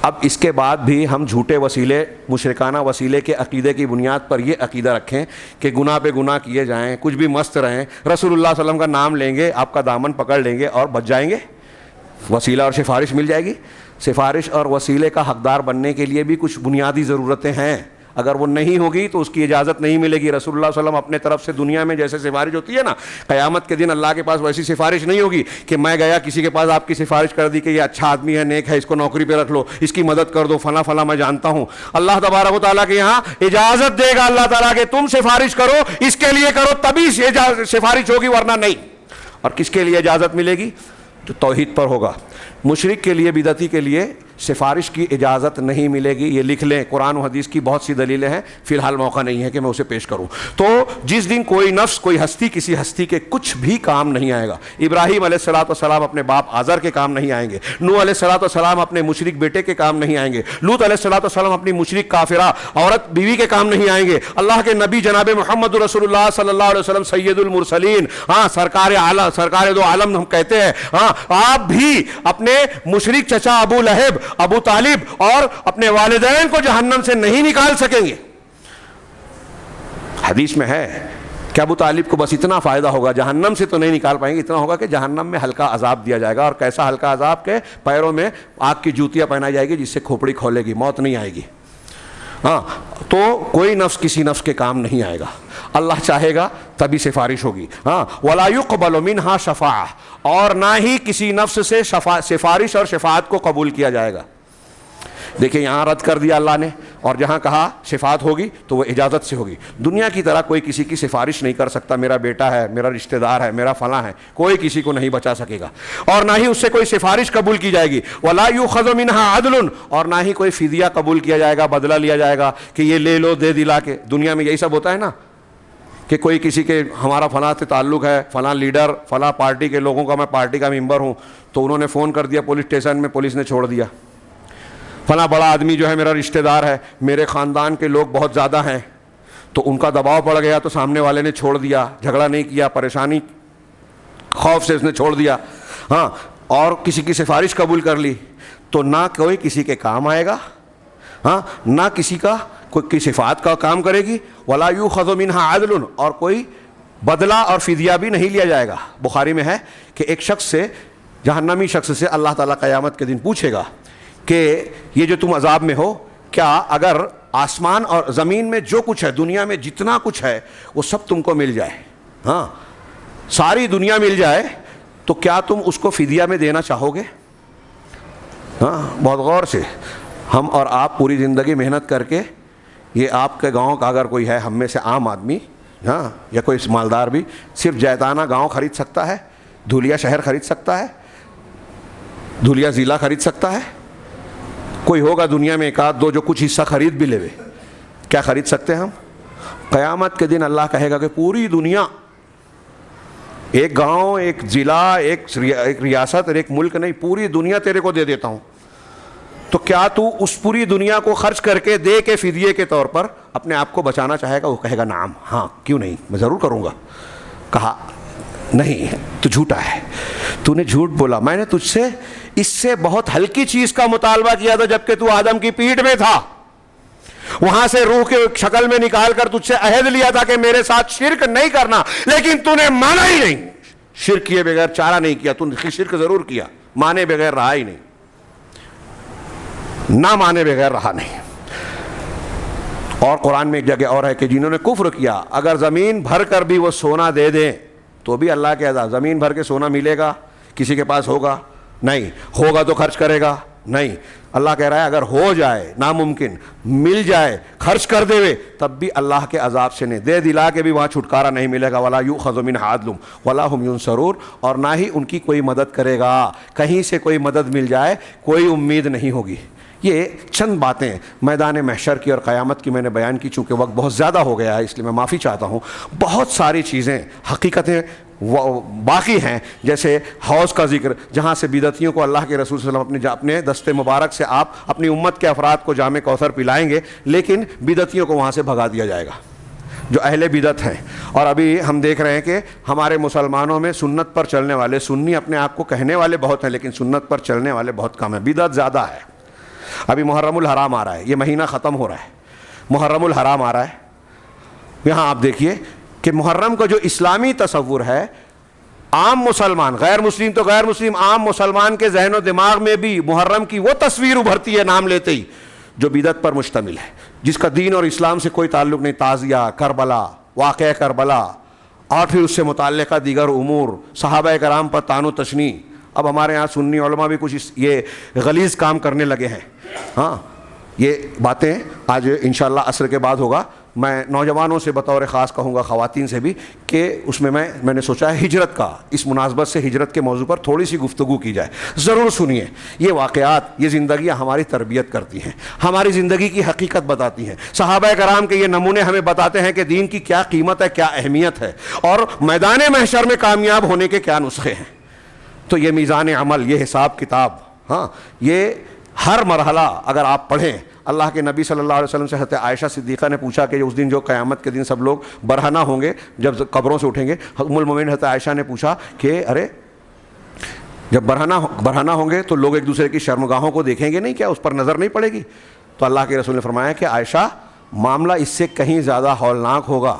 اب اس کے بعد بھی ہم جھوٹے وسیلے، مشرکانہ وسیلے کے عقیدے کی بنیاد پر یہ عقیدہ رکھیں کہ گناہ پہ گناہ کیے جائیں، کچھ بھی مست رہیں، رسول اللہ صلی اللہ علیہ وسلم کا نام لیں گے، آپ کا دامن پکڑ لیں گے اور بچ جائیں گے، وسیلہ اور سفارش مل جائے گی۔ سفارش اور وسیلے کا حقدار بننے کے لیے بھی کچھ بنیادی ضرورتیں ہیں۔ اگر وہ نہیں ہوگی تو اس کی اجازت نہیں ملے گی. رسول اللہ صلی اللہ علیہ وسلم اپنے طرف سے دنیا میں جیسے سفارش ہوتی ہے نا, قیامت کے دن اللہ کے پاس ویسی سفارش نہیں ہوگی کہ میں گیا کسی کے پاس, آپ کی سفارش کر دی کہ یہ اچھا آدمی ہے, نیک ہے, اس کو نوکری پہ رکھ لو, اس کی مدد کر دو, فلاں فلاں میں جانتا ہوں. اللہ تبارک و تعالیٰ کے یہاں اجازت دے گا اللہ تعالیٰ کہ تم سفارش کرو, اس کے لیے کرو, تبھی سفارش ہوگی, ورنہ نہیں. اور کس کے لیے اجازت ملے گی؟ جو توحید پر ہوگا. مشرک کے لیے, بدعتی کے لیے سفارش کی اجازت نہیں ملے گی. یہ لکھ لیں, قرآن و حدیث کی بہت سی دلیلیں ہیں, فی الحال موقع نہیں ہے کہ میں اسے پیش کروں. تو جس دن کوئی نفس, کوئی ہستی کسی ہستی کے کچھ بھی کام نہیں آئے گا. ابراہیم علیہ السلام اپنے باپ آزر کے کام نہیں آئیں گے, نوح علیہ السلام اپنے مشرک بیٹے کے کام نہیں آئیں گے, لوط علیہ السلام اپنی مشرک کافرہ عورت بیوی کے کام نہیں آئیں گے. اللہ کے نبی جناب محمد رسول اللہ صلی اللہ علیہ وسلم سید المرسلین, ہاں سرکار عالم, سرکار دو عالم ہم کہتے ہیں, ہاں آپ بھی اپنے مشرک چچا ابو لہب, ابو طالب اور اپنے والدین کو جہنم سے نہیں نکال سکیں گے. حدیث میں ہے کہ ابو طالب کو بس اتنا فائدہ ہوگا, جہنم سے تو نہیں نکال پائیں گے, اتنا ہوگا کہ جہنم میں ہلکا عذاب دیا جائے گا. اور کیسا ہلکا عذاب کہ پیروں میں آگ کی جوتیاں پہنائی جائے گی جس سے کھوپڑی کھولے گی, موت نہیں آئے گی. ہاں, تو کوئی نفس کسی نفس کے کام نہیں آئے گا. اللہ چاہے گا تبھی سفارش ہوگی. ہاں, وَلَا يُقْبَلُ مِنْهَا شَفَاعَةٌ, اور نہ ہی کسی نفس سے سفارش اور شفاعت کو قبول کیا جائے گا. دیکھیں یہاں رد کر دیا اللہ نے, اور جہاں کہا شفاعت ہوگی تو وہ اجازت سے ہوگی. دنیا کی طرح کوئی کسی کی سفارش نہیں کر سکتا, میرا بیٹا ہے, میرا رشتہ دار ہے, میرا فلاں ہے, کوئی کسی کو نہیں بچا سکے گا, اور نہ ہی اس سے کوئی سفارش قبول کی جائے گی. وَلَا يُؤْخَذُ مِنْهَا عَدْلٌ, اور نہ ہی کوئی فدیہ قبول کیا جائے گا, بدلہ لیا جائے گا کہ یہ لے لو دے دلا کے. دنیا میں یہی سب ہوتا ہے نا, کہ کوئی کسی کے ہمارا فلاں سے تعلق ہے, فلاں لیڈر, فلاں پارٹی کے لوگوں کا, میں پارٹی کا ممبر ہوں, تو انہوں نے فون کر دیا پولیس اسٹیشن میں, پولیس نے چھوڑ دیا. فلاں بڑا آدمی جو ہے میرا رشتہ دار ہے, میرے خاندان کے لوگ بہت زیادہ ہیں, تو ان کا دباؤ پڑ گیا تو سامنے والے نے چھوڑ دیا, جھگڑا نہیں کیا, پریشانی خوف سے اس نے چھوڑ دیا. ہاں, اور کسی کی سفارش قبول کر لی تو نہ کوئی کسی کے کام آئے گا, ہاں, نہ کسی کا کوئی کی شفاعت کا کام کرے گی. وَلَا يُؤْخَذُ مِنْهَا عَدْلٌ, اور کوئی بدلہ اور فدیہ بھی نہیں لیا جائے گا. بخاری میں ہے کہ ایک شخص سے, جہنمی شخص سے اللہ تعالیٰ قیامت کے دن پوچھے گا کہ یہ جو تم عذاب میں ہو, کیا اگر آسمان اور زمین میں جو کچھ ہے, دنیا میں جتنا کچھ ہے وہ سب تم کو مل جائے, ہاں ساری دنیا مل جائے, تو کیا تم اس کو فدیہ میں دینا چاہو گے؟ ہاں, بہت غور سے. ہم اور آپ پوری زندگی محنت کر کے, یہ آپ کے گاؤں کا اگر کوئی ہے, ہم میں سے عام آدمی, ہاں, یا کوئی مالدار بھی, صرف جیتانہ گاؤں خرید سکتا ہے, دھولیا شہر خرید سکتا ہے, دھولیا ضلع خرید سکتا ہے. کوئی ہوگا دنیا میں ایک آدھ دو جو کچھ حصہ خرید بھی لے. کیا خرید سکتے ہیں ہم؟ قیامت کے دن اللہ کہے گا کہ پوری دنیا, ایک گاؤں, ایک ضلع, ایک ریاست اور ایک ملک نہیں, پوری دنیا تیرے کو دے دیتا ہوں. تو کیا تو اس پوری دنیا کو خرچ کر کے دے کے فدیے کے طور پر اپنے آپ کو بچانا چاہے گا؟ وہ کہے گا نعم, ہاں کیوں نہیں, میں ضرور کروں گا. کہا نہیں, تو جھوٹا ہے, تو نے جھوٹ بولا, میں نے تجھ سے اس سے بہت ہلکی چیز کا مطالبہ کیا تھا جبکہ تو آدم کی پیٹھ میں تھا, وہاں سے روح کے شکل میں نکال کر تجھ سے عہد لیا تھا کہ میرے ساتھ شرک نہیں کرنا, لیکن تو نے مانا ہی نہیں. شرک کیے بغیر چارہ نہیں کیا, تو نے شرک ضرور کیا, مانے بغیر رہا ہی نہیں, نہ مانے بغیر رہا نہیں. اور قرآن میں ایک جگہ اور ہے کہ جنہوں نے کفر کیا, اگر زمین بھر کر بھی وہ سونا دے دیں تو بھی اللہ کے عذاب. زمین بھر کے سونا ملے گا کسی کے پاس؟ ہوگا نہیں. ہوگا تو خرچ کرے گا نہیں. اللہ کہہ رہا ہے اگر ہو جائے, ناممکن, مل جائے, خرچ کر دے, تب بھی اللہ کے عذاب سے نہیں, دے دلا کے بھی وہاں چھٹکارا نہیں ملے گا. وَلَا يُؤْخَذُ مِنْهَا عَدْلٌ وَلَا هُمْ يُنصَرُونَ, اور نہ ہی ان کی کوئی مدد کرے گا. کہیں سے کوئی مدد مل جائے کوئی امید نہیں ہوگی. یہ چند باتیں میدان محشر کی اور قیامت کی میں نے بیان کی, چونکہ وقت بہت زیادہ ہو گیا ہے اس لیے میں معافی چاہتا ہوں. بہت ساری چیزیں, حقیقتیں باقی ہیں, جیسے حوض کا ذکر, جہاں سے بدعتیوں کو اللہ کے رسول صلی اللہ علیہ وسلم اپنے دست مبارک سے آپ اپنی امت کے افراد کو جام کوثر پلائیں گے, لیکن بدعتیوں کو وہاں سے بھگا دیا جائے گا جو اہل بدعت ہیں. اور ابھی ہم دیکھ رہے ہیں کہ ہمارے مسلمانوں میں سنت پر چلنے والے, سنی اپنے آپ کو کہنے والے بہت ہیں, لیکن سنت پر چلنے والے بہت کم ہیں, بدعت زیادہ ہے. ابھی محرم الحرام آ رہا ہے, یہ مہینہ ختم ہو رہا ہے, محرم الحرام آ رہا ہے. یہاں آپ دیکھیے کہ محرم کا جو اسلامی تصور ہے, عام مسلمان, غیر مسلم تو غیر مسلم, عام مسلمان کے ذہن و دماغ میں بھی محرم کی وہ تصویر ابھرتی ہے نام لیتے ہی جو بدعت پر مشتمل ہے, جس کا دین اور اسلام سے کوئی تعلق نہیں، تعزیہ کربلا، واقعہ کربلا، اور پھر اس سے متعلقہ دیگر امور، صحابہ کرام پر طعن و تشنیع. اب ہمارے ہاں سنی علماء بھی کچھ یہ غلیظ کام کرنے لگے ہیں. ہاں یہ باتیں آج انشاءاللہ عصر کے بعد ہوگا. میں نوجوانوں سے بطور خاص کہوں گا، خواتین سے بھی، کہ اس میں میں نے سوچا ہے ہجرت کا، اس مناسبت سے ہجرت کے موضوع پر تھوڑی سی گفتگو کی جائے. ضرور سنیے. یہ واقعات، یہ زندگیاں ہماری تربیت کرتی ہیں، ہماری زندگی کی حقیقت بتاتی ہیں. صحابہ کرام کے یہ نمونے ہمیں بتاتے ہیں کہ دین کی کیا قیمت ہے، کیا اہمیت ہے، اور میدان محشر میں کامیاب ہونے کے کیا نسخے ہیں. تو یہ میزان عمل، یہ حساب کتاب، ہاں یہ ہر مرحلہ اگر آپ پڑھیں. اللہ کے نبی صلی اللہ علیہ وسلم سے حضرت عائشہ صدیقہ نے پوچھا کہ اس دن جو قیامت کے دن سب لوگ برہنہ ہوں گے، جب قبروں سے اٹھیں گے، ام المومنین حضرت عائشہ نے پوچھا کہ ارے جب برہنہ ہوں گے تو لوگ ایک دوسرے کی شرمگاہوں کو دیکھیں گے نہیں، کیا اس پر نظر نہیں پڑے گی؟ تو اللہ کے رسول نے فرمایا کہ عائشہ، معاملہ اس سے کہیں زیادہ ہولناک ہوگا.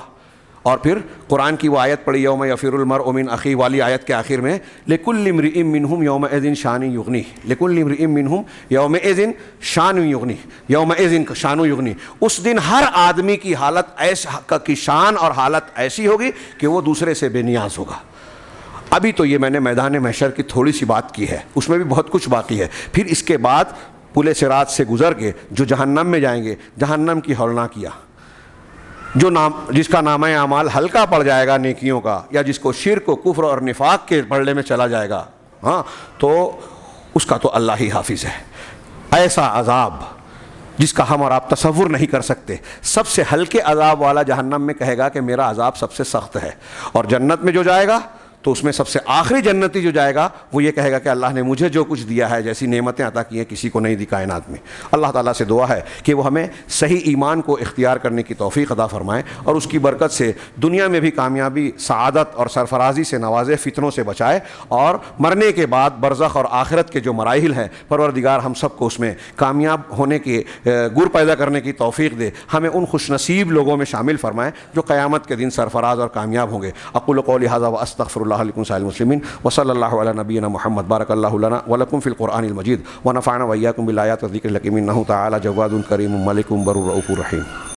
اور پھر قرآن کی وہ آیت پڑھی، یوم یفر المرء من اخیہ والی آیت کے آخر میں، لکل امرئ منہم یومئذ شان یغنیہ، لکل امرئ منہم یومئذ شان یغنیہ، یومئذ شان یغنیہ. اس دن ہر آدمی کی حالت کی شان اور حالت ایسی ہوگی کہ وہ دوسرے سے بے نیاز ہوگا. ابھی تو یہ میں نے میدان محشر کی تھوڑی سی بات کی ہے، اس میں بھی بہت کچھ باقی ہے. پھر اس کے بعد پل صراط سے گزر کے جو جہنم میں جائیں گے، جہنم کی ہولناکیاں، جس کا نامہ اعمال ہلکا پڑ جائے گا نیکیوں کا، یا جس کو شرک و کفر اور نفاق کے پڑھنے میں چلا جائے گا، ہاں تو اس کا تو اللہ ہی حافظ ہے. ایسا عذاب جس کا ہم اور آپ تصور نہیں کر سکتے. سب سے ہلکے عذاب والا جہنم میں کہے گا کہ میرا عذاب سب سے سخت ہے، اور جنت میں جو جائے گا تو اس میں سب سے آخری جنتی جو جائے گا وہ یہ کہے گا کہ اللہ نے مجھے جو کچھ دیا ہے، جیسی نعمتیں عطا کی ہیں، کسی کو نہیں دی کائنات میں. اللہ تعالیٰ سے دعا ہے کہ وہ ہمیں صحیح ایمان کو اختیار کرنے کی توفیق عطا فرمائے، اور اس کی برکت سے دنیا میں بھی کامیابی، سعادت اور سرفرازی سے نوازے، فتنوں سے بچائے، اور مرنے کے بعد برزخ اور آخرت کے جو مراحل ہیں، پروردگار ہم سب کو اس میں کامیاب ہونے کے گر پیدا کرنے کی توفیق دے. ہمیں ان خوش نصیب لوگوں میں شامل فرمائے جو قیامت کے دن سرفراز اور کامیاب ہوں گے. اقول قولی ھذا واستغفر اللہ لکم سائر المسلمین، وصلی اللہ علی نبینا محمد. بارک اللہ لنا ولکم فی القرآن المجید، ونفعنا وإیاکم بالآیات والذکر الحکیم، انہ تعالی جواد کریم ملک بر رؤوف رحیم.